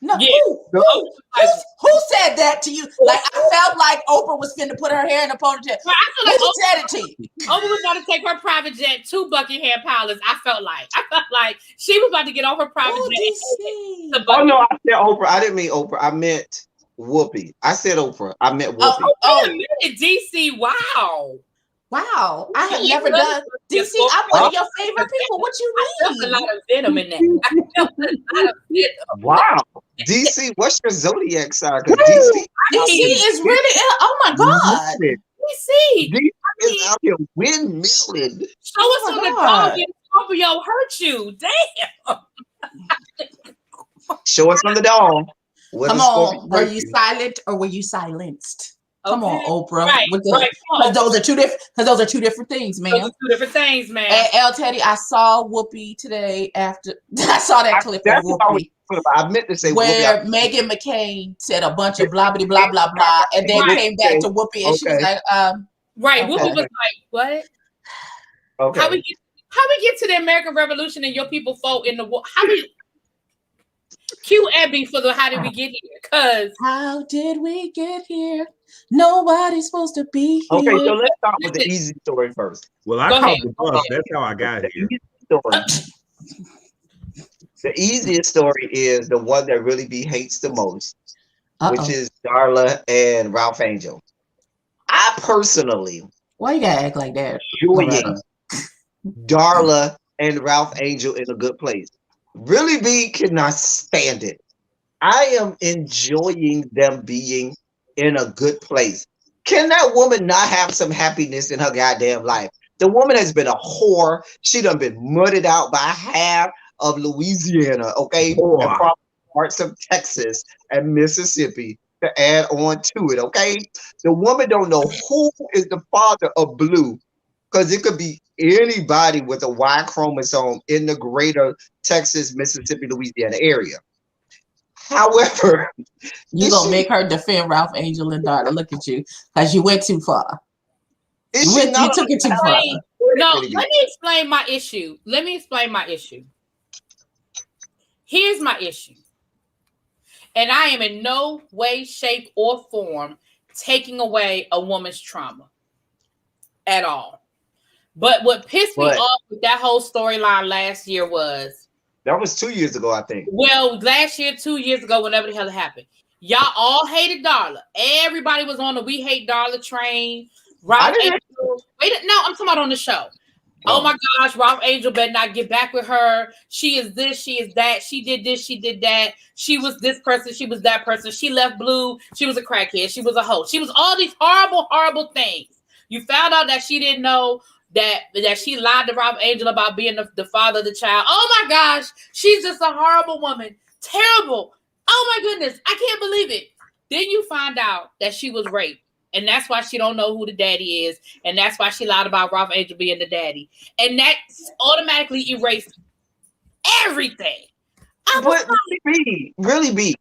No, Yeah. who said that to you? Like I felt like Oprah was finna put her hair in a ponytail. Well, I feel like Who said it to you? Oprah was about to take her private jet to Buckingham Palace. I felt like she was about to get on her private jet. DC. Oh no, I said Oprah. I didn't mean Oprah. I meant Whoopi. I said Oprah. I meant Whoopi. Wait a minute, DC. Wow. Wow. I have never done DC. I'm one of your favorite people. What you I felt a mean? lot of venom in that. I felt a lot of venom. Wow. DC, what's your zodiac sign? Because DC DC is really oh my god. DC. DC is out here windmilling. Show us Oh on my the God. dog and Scorpio hurt you. Damn. Show us on the dog. Come on. Were you silent or were you silenced? Come on, Oprah. Right. Because those are two different. Because those are two different things, ma'am. Those are two different things, man. And El Teddy, I saw Whoopi today after I saw that clip of Whoopi. I meant to say where Meghan McCain said a bunch of blah blah blah blah blah, and then came back to Whoopi, and she was like, right. Okay. Whoopi was like, what? Okay. How we get to the American Revolution and your people fought in the war? How we cue Abby for the how did we get here? Cause how did we get here? Nobody's supposed to be here. Okay, so let's start with the easy story first. Well, I caught the bus. That's how I got here. The easiest story is the one that really be hates the most, which is Darla and Ralph Angel. I personally, why you gotta act like that? Enjoying Darla and Ralph Angel in a good place. Really be cannot stand it. I am enjoying them being in a good place. Can that woman not have some happiness in her goddamn life? The woman has been a whore. She done been mudded out by half of Louisiana, okay? And probably parts of Texas and Mississippi to add on to it, okay? The woman don't know who is the father of Blue, because it could be anybody with a Y chromosome in the greater Texas, Mississippi, Louisiana area. However, you gonna make her defend Ralph Angel and Darla. Look at you, because you went too far. You took it too far. No, let me explain my issue. Here's my issue. And I am in no way, shape, or form taking away a woman's trauma at all. But what pissed me off with that whole storyline last year was... That was 2 years ago, I think. Well, last year, 2 years ago, whenever the hell it happened. Y'all all hated Darla. Everybody was on the We Hate Darla train. Ralph Angel... Wait, no, I'm talking about on the show. Oh my gosh, Ralph Angel better not get back with her. She is this, she is that. She did this, she did that. She was this person, she was that person. She left Blue. She was a crackhead. She was a hoe. She was all these horrible, horrible things. You found out that she didn't know that she lied to Ralph Angel about being the father of the child. Oh my gosh, she's just a horrible woman. Terrible. Oh my goodness, I can't believe it. Then you find out that she was raped. And that's why she don't know who the daddy is. And that's why she lied about Ralph Angel being the daddy. And that automatically erased everything. But really be.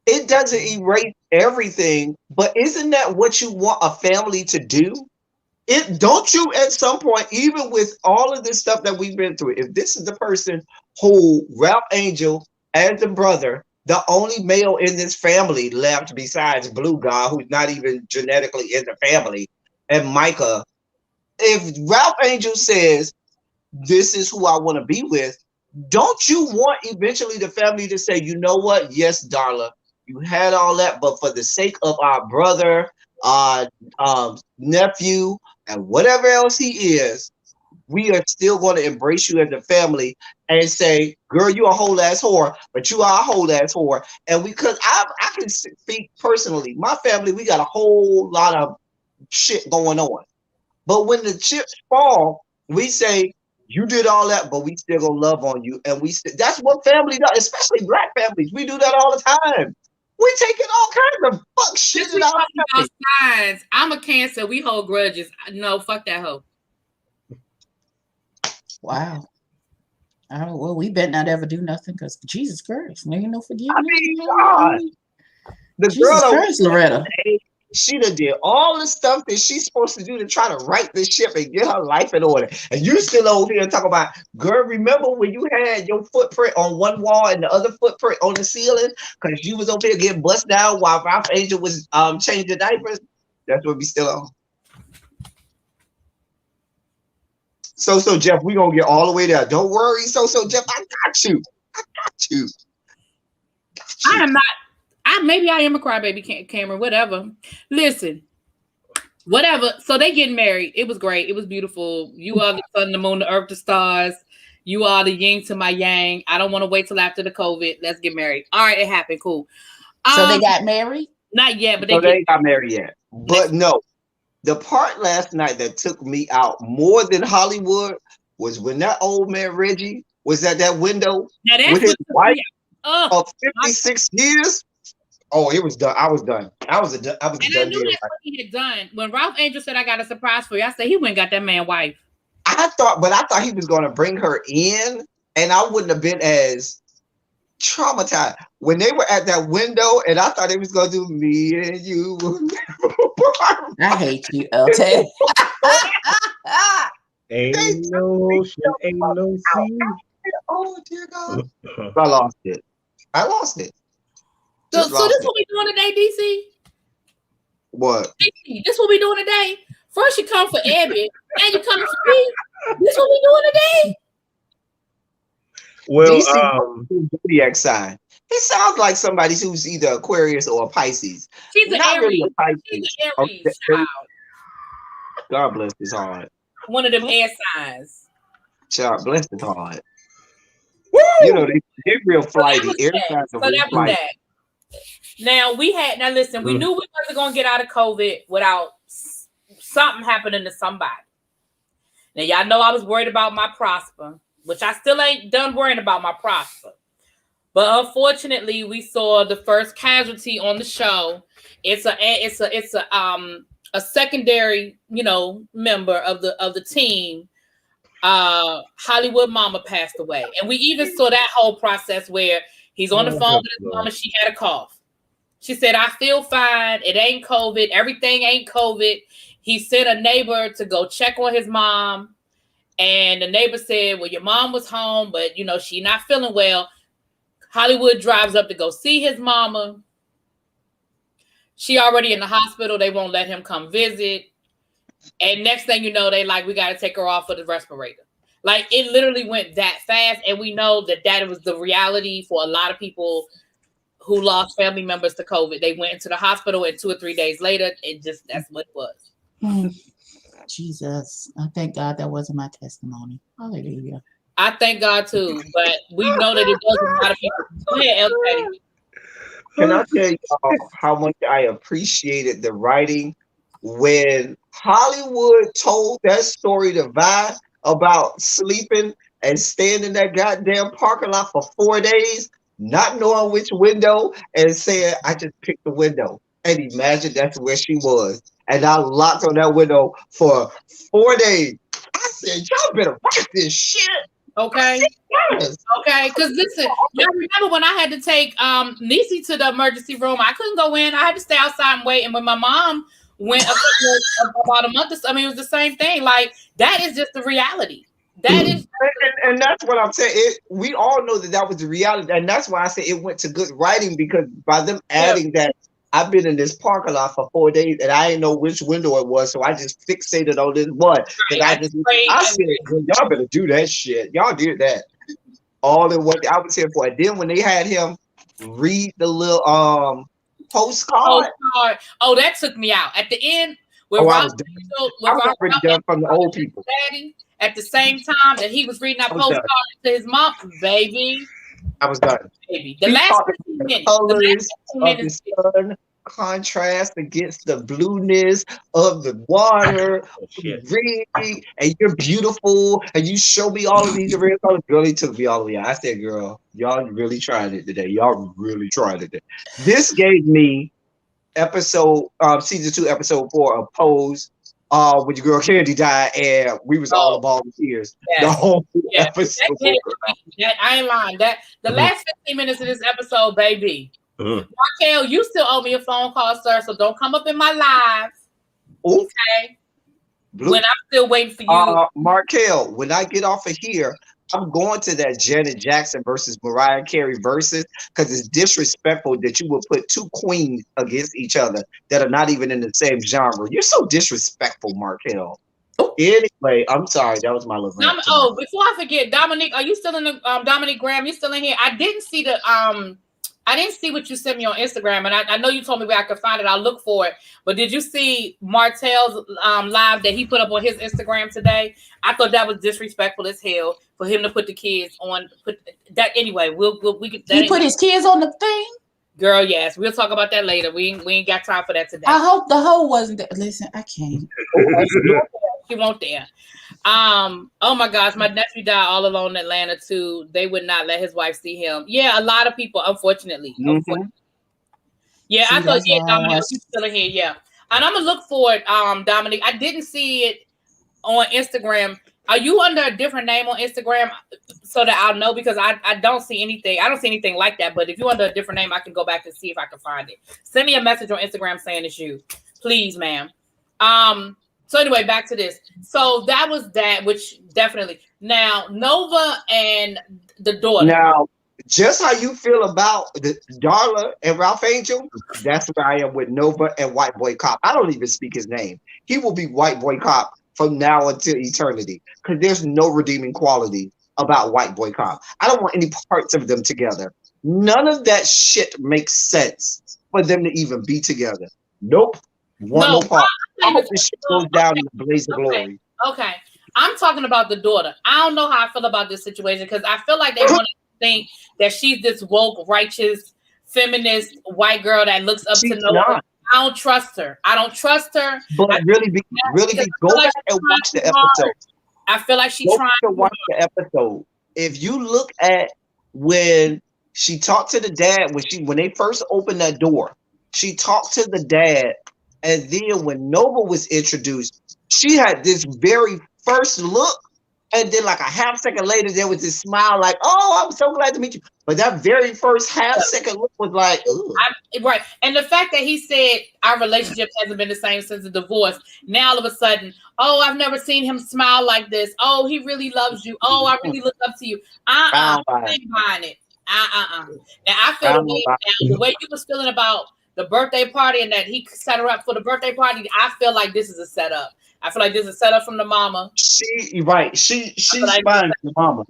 It doesn't erase everything, but isn't that what you want a family to do? Don't you at some point, even with all of this stuff that we've been through, if this is the person who Ralph Angel as the brother, the only male in this family left besides Blue God, who's not even genetically in the family, and Micah, if Ralph Angel says, this is who I want to be with, don't you want eventually the family to say, you know what? Yes, Darla, you had all that, but for the sake of our brother, nephew, and whatever else he is, we are still going to embrace you as a family and say, girl, you a whole ass whore, but you are a whole ass whore. And because I can speak personally, my family, we got a whole lot of shit going on. But when the chips fall, we say, you did all that, but we still gonna love on you. And that's what family does, especially Black families. We do that all the time. We taking all kinds of fuck shit in our family. Signs. I'm a Cancer. We hold grudges. No, fuck that hoe. Wow. Oh, well, we better not ever do nothing because Jesus Christ, there ain't no I forgiveness. mean, God, the Jesus girl Christ, Loretta. she done did all the stuff that she's supposed to do to try to right this ship and get her life in order. And you still over here talking about, girl, remember when you had your footprint on one wall and the other footprint on the ceiling? Because you was over here getting bust down while Ralph Angel was changing diapers. That's what we still on. So Jeff, we gonna get all the way there. Don't worry, so Jeff, I got you. I got you. I am not. Maybe I am a crybaby, Cameron. Whatever. Listen, whatever. So they getting married. It was great. It was beautiful. You are the sun, the moon, the earth, the stars. You are the yin to my yang. I don't want to wait till after the COVID. Let's get married. All right, it happened. Cool. So they got married? Not yet, but So they ain't got married yet. But no, the part last night that took me out more than Hollywood was when that old man Reggie was at that window with his wife of 56 years. Oh, it was done. I was done. I was done. I knew that's what he had done. When Ralph Angel said, "I got a surprise for you," I said he went and got that man wife. I thought he was going to bring her in, and I wouldn't have been as traumatized when they were at that window, and I thought it was going to do me and you. I hate you, LT. Ain't no ocean, ain't no sea. Oh dear God! I lost it. So this what we doing today, DC? What? DC, this what we doing today? First you come for Abby, and you come for me. This what we doing today? Well, DC, zodiac sign. He sounds like somebody who's either Aquarius or a Pisces. She's an Aries. Really a Pisces. She's an Aries child. God bless his heart. One of them air signs. Child, bless his heart. Woo! You know, they're real flighty. Air signs are real flighty. Now listen, we knew we wasn't gonna get out of COVID without something happening to somebody. Now y'all know I was worried about my Prosper, which I still ain't done worrying about my Prosper. But unfortunately, we saw the first casualty on the show. It's a secondary, member of the team. Hollywood Mama passed away, and we even saw that whole process where he's on the phone with his mama. She had a cough. She said, "I feel fine. It ain't COVID. Everything ain't COVID." He sent a neighbor to go check on his mom, and the neighbor said, "Well, your mom was home, but she not feeling well." Hollywood drives up to go see his mama. She already in the hospital. They won't let him come visit. And next thing you know, they we got to take her off of the respirator. Like, it literally went that fast. And we know that was the reality for a lot of people who lost family members to COVID. They went into the hospital, and 2 or 3 days later, that's what it was. Jesus. I thank God that wasn't my testimony. Hallelujah. I thank God too, but we know that it does a lot of people. Go ahead, LK. Can I tell you how much I appreciated the writing when Hollywood told that story to Vi about sleeping and staying in that goddamn parking lot for 4 days, not knowing which window, and saying, "I just picked the window." And imagine that's where she was. And I locked on that window for 4 days. I said, "Y'all better write this shit." Okay. Okay. Because listen, y'all remember when I had to take Niecy to the emergency room? I couldn't go in. I had to stay outside and wait. And when my mom went about a month or so, it was the same thing. Like, that is just the reality. That is, and that's what I'm saying. We all know that was the reality, and that's why I say it went to good writing, because by them adding that, I've been in this parking lot for 4 days and I didn't know which window it was, so I just fixated on this one. I said, "Y'all better do that shit." Y'all did that all in what I was here for. And then when they had him read the little postcard. Oh, that took me out at the end. I was already done from the old people. Daddy, at the same time that he was reading that postcard to his mom, baby. I was done. Baby, the last 15 minutes. Of the sun contrast against the blueness of the water. And you're beautiful, and you show me all of these red colors. Girl, he took me all the way out. I said, "Girl, y'all really tried it today. Y'all really tried it today." This gave me season 2, episode 4 of Pose when your girl Candy died, and we was all Oh, about the tears the yes. whole Yeah. That episode. did it for me. I ain't lying. That the last 15 minutes of this episode, baby. Markel, you still owe me a phone call, sir. So don't come up in my live. Ooh, Okay. blue. When I'm still waiting for you. Markel, when I get off of here, I'm going to that Janet Jackson versus Mariah Carey versus because it's disrespectful that you would put two queens against each other that are not even in the same genre. You're so disrespectful, Markel. Anyway, I'm sorry. That was my little rant. Before I forget, Dominique, are you still in the Dominique Graham? You still in here? I didn't see what you sent me on Instagram, and I know you told me where I could find it. I'll look for it. But did you see Martell's live that he put up on his Instagram today? I thought that was disrespectful as hell for him to put the kids on. Put that anyway. We could. He put his kids on the thing. Girl, yes, we'll talk about that later. We ain't got time for that today. I hope the hoe wasn't there. Listen, I can't. She won't there. Oh my gosh, my nephew died all alone in Atlanta too. They would not let his wife see him. Yeah, a lot of people, unfortunately. Yeah, I thought Dominic was still in here. Yeah. And I'm gonna look for it, Dominic. I didn't see it on Instagram. Are you under a different name on Instagram so that I'll know? Because I don't see anything. I don't see anything like that. But if you're under a different name, I can go back and see if I can find it. Send me a message on Instagram saying it's you. Please, ma'am. So anyway, back to this. So that was that, which definitely. Now, Nova and the daughter. Now, just how you feel about the Darla and Ralph Angel, that's where I am with Nova and White Boy Cop. I don't even speak his name. He will be White Boy Cop from now until eternity because there's no redeeming quality about White Boy Cop. I don't want any parts of them together. None of that shit makes sense for them to even be together. Nope. No part. I hope this shit goes down in a blaze of glory. Okay. I'm talking about the daughter. I don't know how I feel about this situation because I feel like they want to think that she's this woke, righteous, feminist white girl that looks up to Nova. I don't trust her. But really be go back and watch the episode. I feel like she's trying to watch the episode. If you look at when she talked to the dad, when they first opened that door, she talked to the dad, and then when Nova was introduced, she had this very first look, and then like a half second later, there was this smile, like, "Oh, I'm so glad to meet you." But that very first half second look was like, right. And the fact that he said our relationship hasn't been the same since the divorce. Now all of a sudden, oh, I've never seen him smile like this. Oh, he really loves you. Oh, I really look up to you. I ain't buying it. Now I feel the way you was feeling about the birthday party and that he set her up for the birthday party. I feel like this is a setup. I feel like this is a setup from the mama. She's fine, the mama.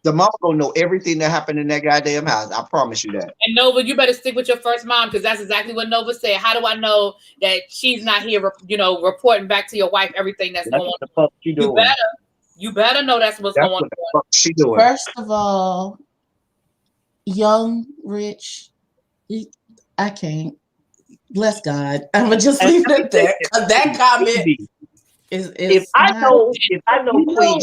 The mom gonna know everything that happened in that goddamn house. I promise you that. And Nova, you better stick with your first mom because that's exactly what Nova said. How do I know that she's not here, reporting back to your wife everything that's going on? What the fuck she doing? You better know that's what's going on. What the fuck she doing? First of all, young, rich, I can't. Bless God. I'm gonna just leave it at that. That comment is if I know Queen.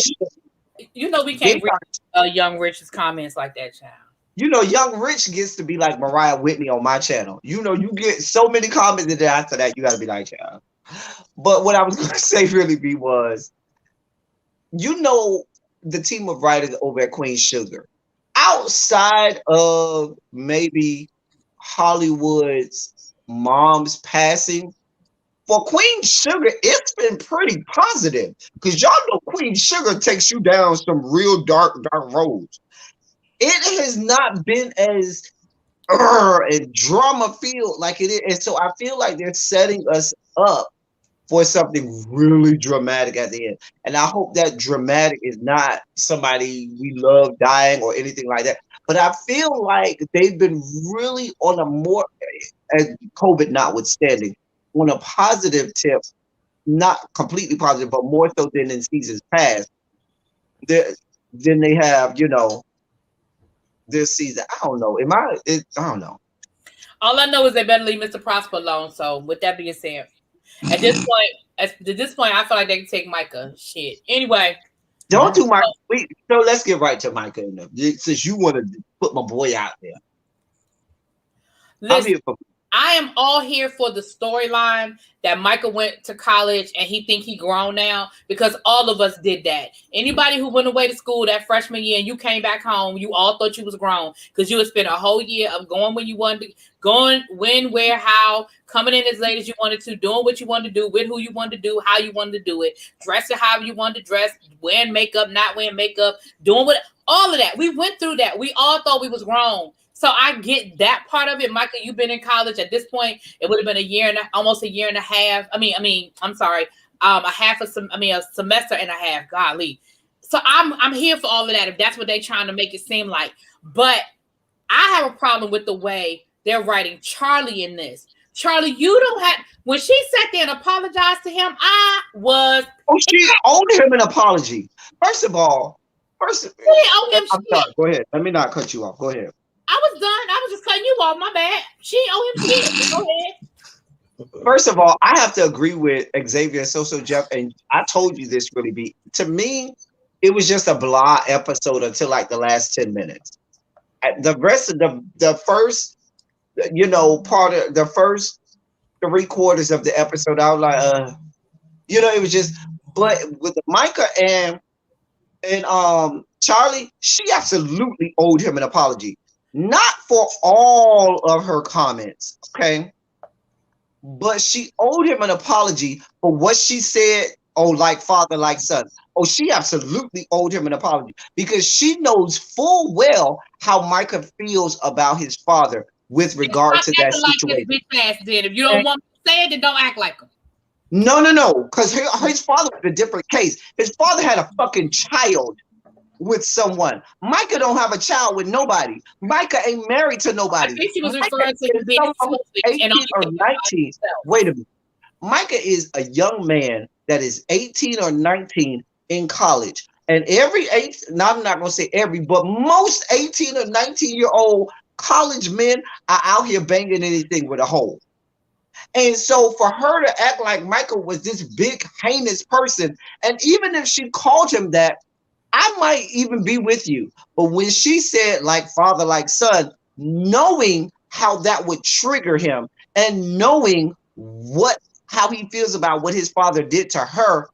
We can't read Young Rich's comments like that, child. Young Rich gets to be like Mariah Whitney on my channel. You get so many comments, and then after that, you got to be like, child. But what I was going to say really was, the team of writers over at Queen Sugar, outside of maybe Hollywood's mom's passing, for Queen Sugar, it's been pretty positive because y'all know Queen Sugar takes you down some real dark roads. It has not been as and drama filled like it is, and so I feel like they're setting us up for something really dramatic at the end. And I hope that dramatic is not somebody we love dying or anything like that. But I feel like they've been really on a more, COVID notwithstanding, on a positive tip, not completely positive, but more so than in seasons past. Then they have, this season. I don't know. I don't know. All I know is they better leave Mr. Prosper alone. So with that being said, at this point, I feel like they can take Micah. Shit. Anyway. Don't do Micah. So let's get right to Micah. Since you want to put my boy out there. Listen, I am all here for the storyline that Michael went to college and he think he grown now, because all of us did that. Anybody who went away to school that freshman year and you came back home, you all thought you was grown because you had spent a whole year of going when you wanted to, going when, where, how, coming in as late as you wanted to, doing what you wanted to do, with who you wanted to do, how you wanted to do it, dressing however you wanted to dress, wearing makeup, not wearing makeup, doing what, all of that. We went through that. We all thought we was grown. So I get that part of it. Michael, you've been in college at this point. It would have been almost a year and a half. I'm sorry. A semester and a half. Golly. So I'm here for all of that. If that's what they're trying to make it seem like. But I have a problem with the way they're writing Charlie in this. Charlie, you don't have, when she sat there and apologized to him, I was. Oh, she owed him an apology. First of all, I'm sorry. Go ahead. Let me not cut you off. Go ahead. I was done. I was just cutting you off. My bad. She owe him shit. Go ahead. First of all, I have to agree with Xavier and So Jeff, and I told you this really be. To me, it was just a blah episode until like the last 10 minutes. The rest of the first, part of the first 3/4 of the episode, I was like, it was just. But with Micah and Charlie, she absolutely owed him an apology. Not for all of her comments, okay? But she owed him an apology for what she said, like father, like son. She absolutely owed him an apology because she knows full well how Micah feels about his father with regard to that situation. Like this bitch ass did. If you don't want to say it, then don't act like him. No, because his father was a different case. His father had a fucking child with someone. Micah don't have a child with nobody. Micah ain't married to nobody. I think she was referring to being 18 or 19. Wait a minute. Micah is a young man that is 18 or 19 in college. And I'm not going to say every, but most 18 or 19-year-old college men are out here banging anything with a hole. And so for her to act like Michael was this big, heinous person, and even if she called him that, I might even be with you. But when she said like father, like son, knowing how that would trigger him and knowing how he feels about what his father did to her,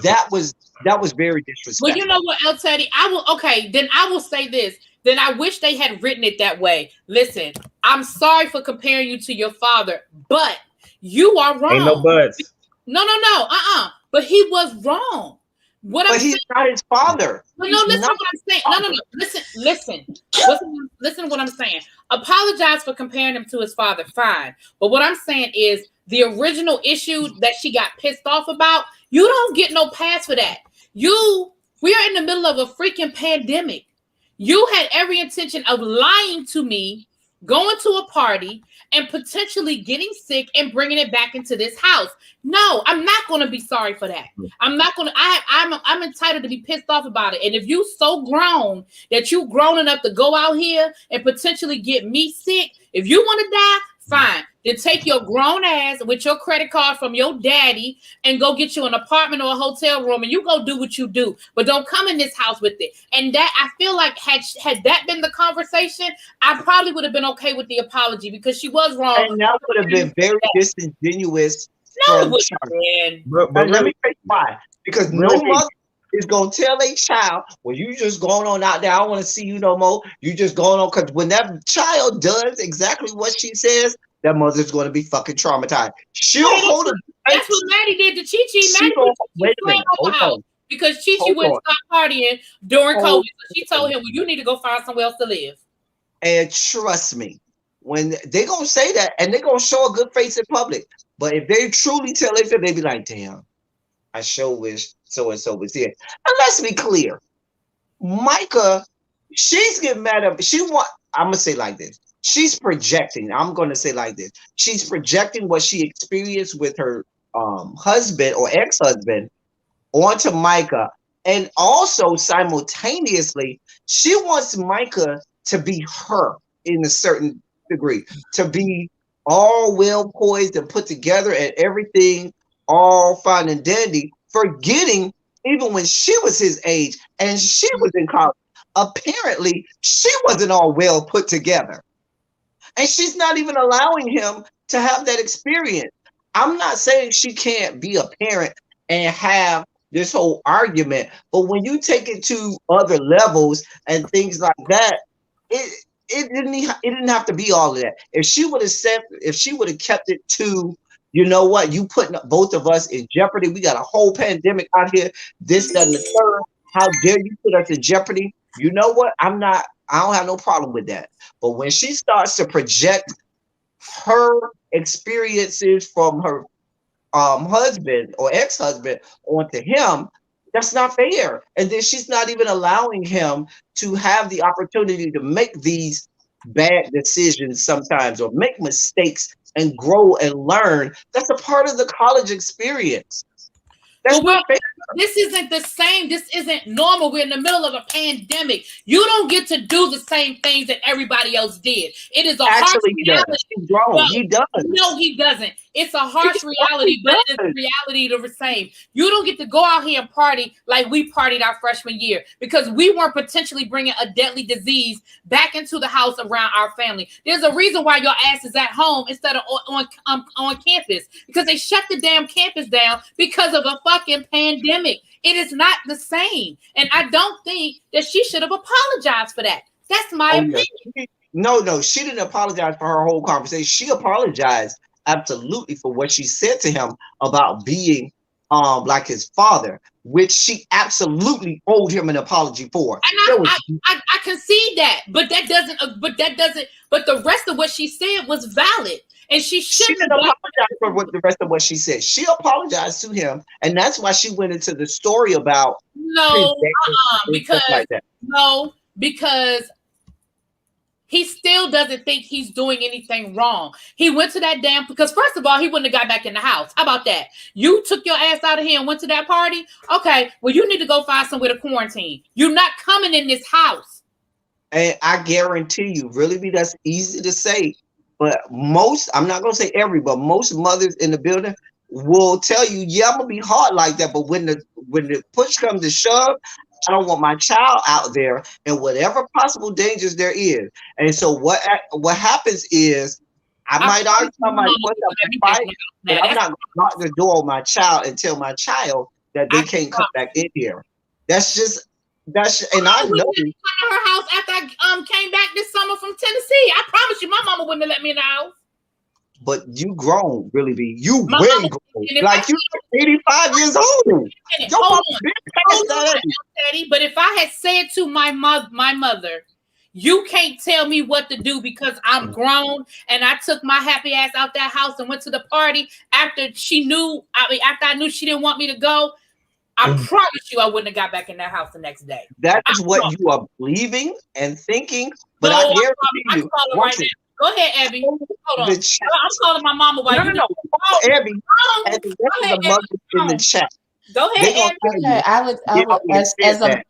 that was very disrespectful. Well, you know what else, Teddy? Then I will say this. Then I wish they had written it that way. Listen, I'm sorry for comparing you to your father, but you are wrong. Ain't no buts. No. But he was wrong. But he's not his father. No, listen to what I'm saying. No. Listen to what I'm saying. Apologize for comparing him to his father. Fine. But what I'm saying is the original issue that she got pissed off about, you don't get no pass for that. We are in the middle of a freaking pandemic. You had every intention of lying to me, going to a party, and potentially getting sick and bringing it back into this house. No, I'm not going to be sorry for that. I'm not going to. I'm entitled to be pissed off about it. And if you so grown that you grown enough to go out here and potentially get me sick, if you want to die, fine. Then take your grown ass with your credit card from your daddy and go get you an apartment or a hotel room and you go do what you do. But don't come in this house with it. And that, I feel like had that been the conversation, I probably would have been okay with the apology because she was wrong. And that would have been very disingenuous. No, it wouldn't. But let me tell you why. Because no mother is going to tell a child, well, you just going on out there. I don't want to see you no more. You just going on. Because when that child does exactly what she says, that mother's going to be fucking traumatized. She'll hold her. That's what Maddie did to Chi-Chi. Wait a minute. Hold on. Because Chi-Chi wouldn't stop partying during COVID. So she told him, well, you need to go find somewhere else to live. And trust me, when they're going to say that, and they're going to show a good face in public. But if they truly tell it, they be like, damn, I sure wish so-and-so was here. And let's be clear. Micah, she's getting mad at, I'm going to say like this. She's projecting. I'm going to say like this. She's projecting what she experienced with her husband or ex-husband onto Micah. And also simultaneously, she wants Micah to be her in a certain degree, to be all well poised and put together and everything all fine and dandy, forgetting even when she was his age and she was in college, apparently she wasn't all well put together. And she's not even allowing him to have that experience. I'm not saying she can't be a parent and have this whole argument, but when you take it to other levels and things like that, it it didn't have to be all of that. If she would have said, if she would have kept it to, you know what, you putting both of us in jeopardy. We got a whole pandemic out here, this, that, and the third. How dare you put us in jeopardy? You know what? I don't have no problem with that. But when she starts to project her experiences from her husband or ex-husband onto him, that's not fair. And then she's not even allowing him to have the opportunity to make these bad decisions sometimes, or make mistakes and grow and learn. That's a part of the college experience. That's not fair. This isn't the same. This isn't normal. We're in the middle of a pandemic. You don't get to do the same things that everybody else did. It is a harsh reality. He's grown. He does. No, he doesn't. It's a harsh reality, but it is reality the same. You don't get to go out here and party like we partied our freshman year, because we weren't potentially bringing a deadly disease back into the house around our family. There's a reason why your ass is at home instead of on campus, because they shut the damn campus down because of a fucking pandemic. It is not the same. And I don't think that she should have apologized for that. That's my opinion. Yeah. No, she didn't apologize for her whole conversation. She apologized absolutely for what she said to him about being like his father, which she absolutely owed him an apology for. And I concede that, but the rest of what she said was valid. And she shouldn't apologize for the rest of what she said. She apologized to him, and that's why she went into the story about because he still doesn't think he's doing anything wrong. He went to that damn, because first of all, he wouldn't have got back in the house. How about that? You took your ass out of here and went to that party? Okay, well, you need to go find somewhere to quarantine. You're not coming in this house. And I guarantee you, really, that's easy to say, but most, I'm not going to say every, but most mothers in the building will tell you, yeah, I'm going to be hard like that, but when the push comes to shove, I don't want my child out there in whatever possible dangers there is. And so what happens is, I might argue, I might put up a fight, but I'm not going to knock the door on my child and tell my child that they can't come back in here. And I know. Come to her house after I came back this summer from Tennessee. I promise you, my mama wouldn't have let me in the house. But you grown, really, be you way grown. Like you 85 years old. But if I had said to my mother, you can't tell me what to do because I'm grown, and I took my happy ass out that house and went to the party after I knew she didn't want me to go, I promise you I wouldn't have got back in that house the next day. That's what you are believing and thinking, but I guarantee you. Right now. Go ahead, Abby. Hold on. I'm calling my mama while No. Abby, as a mother in the chat. Go ahead, Abby. I would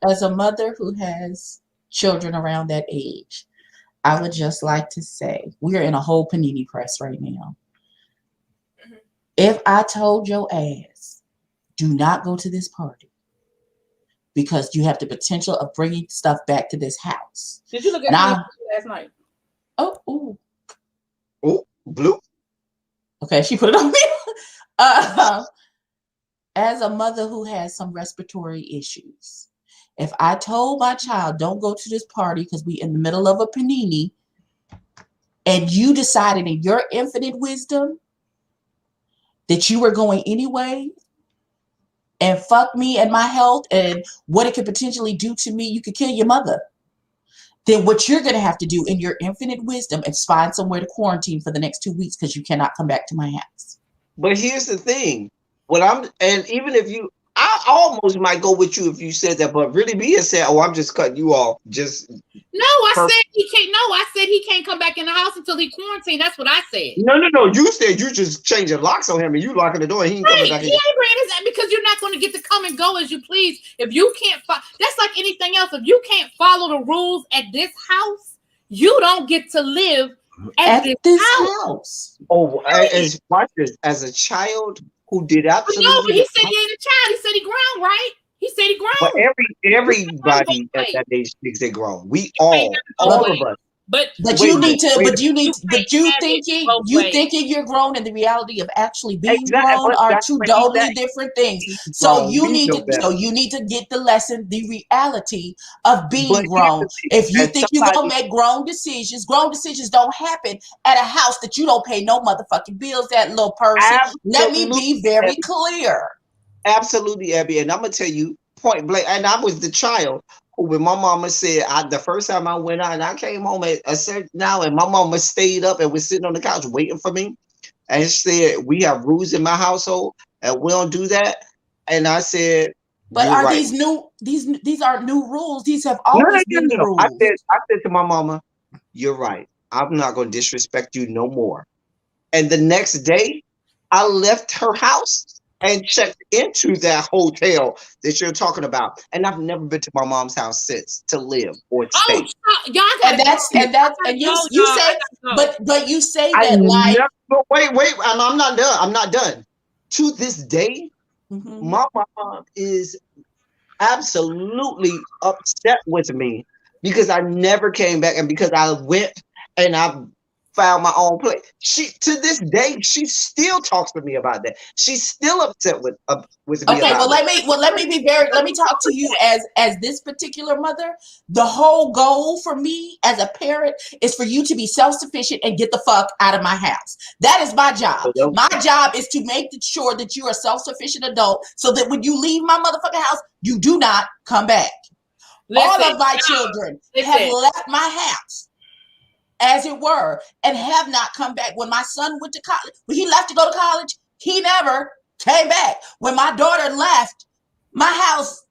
as a mother who has children around that age, I would just like to say we're in a whole panini press right now. Mm-hmm. If I told your ass, do not go to this party because you have the potential of bringing stuff back to this house. Did you look at me last night? Oh, blue. Okay, she put it on me. As a mother who has some respiratory issues, if I told my child, don't go to this party because we in the middle of a panini, and you decided in your infinite wisdom that you were going anyway, and fuck me and my health and what it could potentially do to me, you could kill your mother. Then what you're going to have to do in your infinite wisdom is find somewhere to quarantine for the next 2 weeks because you cannot come back to my house. But here's the thing. And even if you, I almost might go with you if you said that, but really be said, oh, I'm just cutting you off. I said he can't. No, I said he can't come back in the house until he quarantined. That's what I said. No. You said you just changing locks on him and you locking the door and he ain't coming back in. Because you're not going to get to come and go as you please. If you can't, that's like anything else. If you can't follow the rules at this house, you don't get to live at this house. Oh, watch this. As a child who did absolutely. No, but he said he ain't a child. He said he grown, right? He said he grown. But everybody at that age thinks they grown. We all of us. But you need to. wait. But you need. But you have it thinking. both You ways. thinking you're grown, and the reality of actually being Exactly. grown But are that's two what he's totally at. different things. He's So grown. you We need know to. better. So you need to get the lesson, the reality of But being here's the grown. thing. If you As think you're gonna somebody, make grown decisions don't happen at a house that you don't pay no motherfucking bills at, little person. Let me absolutely, be very Abby, clear. absolutely, Abby. And I'm gonna tell you point blank. And I was the child who, when my mama said, the first time I went out, and I came home at a certain hour, and my mama stayed up and was sitting on the couch waiting for me, and she said, "We have rules in my household, and we don't do that." And I said, But "You're are right." these new? These aren't new rules. These have No, no, always no, been the no, no. rules. I said to my mama, "You're right. I'm not gonna disrespect you no more." And the next day, I left her house and checked into that hotel that you're talking about. And I've never been to my mom's house since to live or Oh, stay. y'all gotta go. And Yo, you y'all, say, I gotta go. but you say I that like. never, but wait, I'm not done. I'm not done. To this day, Mhm. my mom is absolutely upset with me because I never came back and because I went and I found my own place. She, to this day, she still talks to me about that. She's still upset with me Okay, about that. let me be very let me talk to you as this particular mother. The whole goal for me as a parent is for you to be self-sufficient and get the fuck out of my house. That is my job. My job is to make sure that you are a self-sufficient adult so that when you leave my motherfucking house, you do not come back. All of my children have left my house, as it were, and have not come back. When my son went to college, when he left to go to college, he never came back. When my daughter left my house,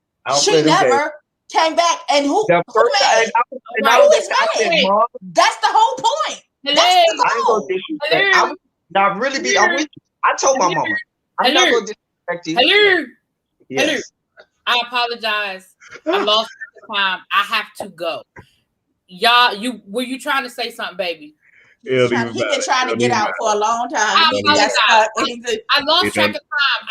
she never came back. And who The first mad? and I Who was is I said, mad? Mom, That's the whole point. That's the I ain't gonna goal. disrespect. I'm not really be. I'm with you. I told my mama, I'm not gonna disrespect you. Hello. Yes. I apologize. I lost time. I have to go. Y'all, were you trying to say something, baby? He's been trying to get out for a long time. I apologize. I lost track of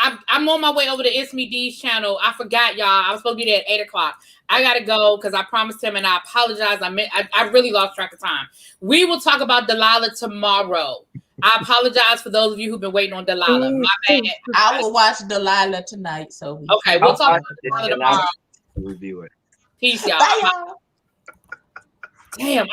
time. I'm on my way over to It's Me D's channel. I forgot, y'all. I was supposed to be there at 8:00. I gotta go because I promised him, and I apologize. I really lost track of time. We will talk about Delilah tomorrow. I apologize for those of you who've been waiting on Delilah. My bad. I will watch Delilah tonight. So okay, we'll talk about Delilah tomorrow. Review it. Peace, y'all. Bye, y'all. Damn.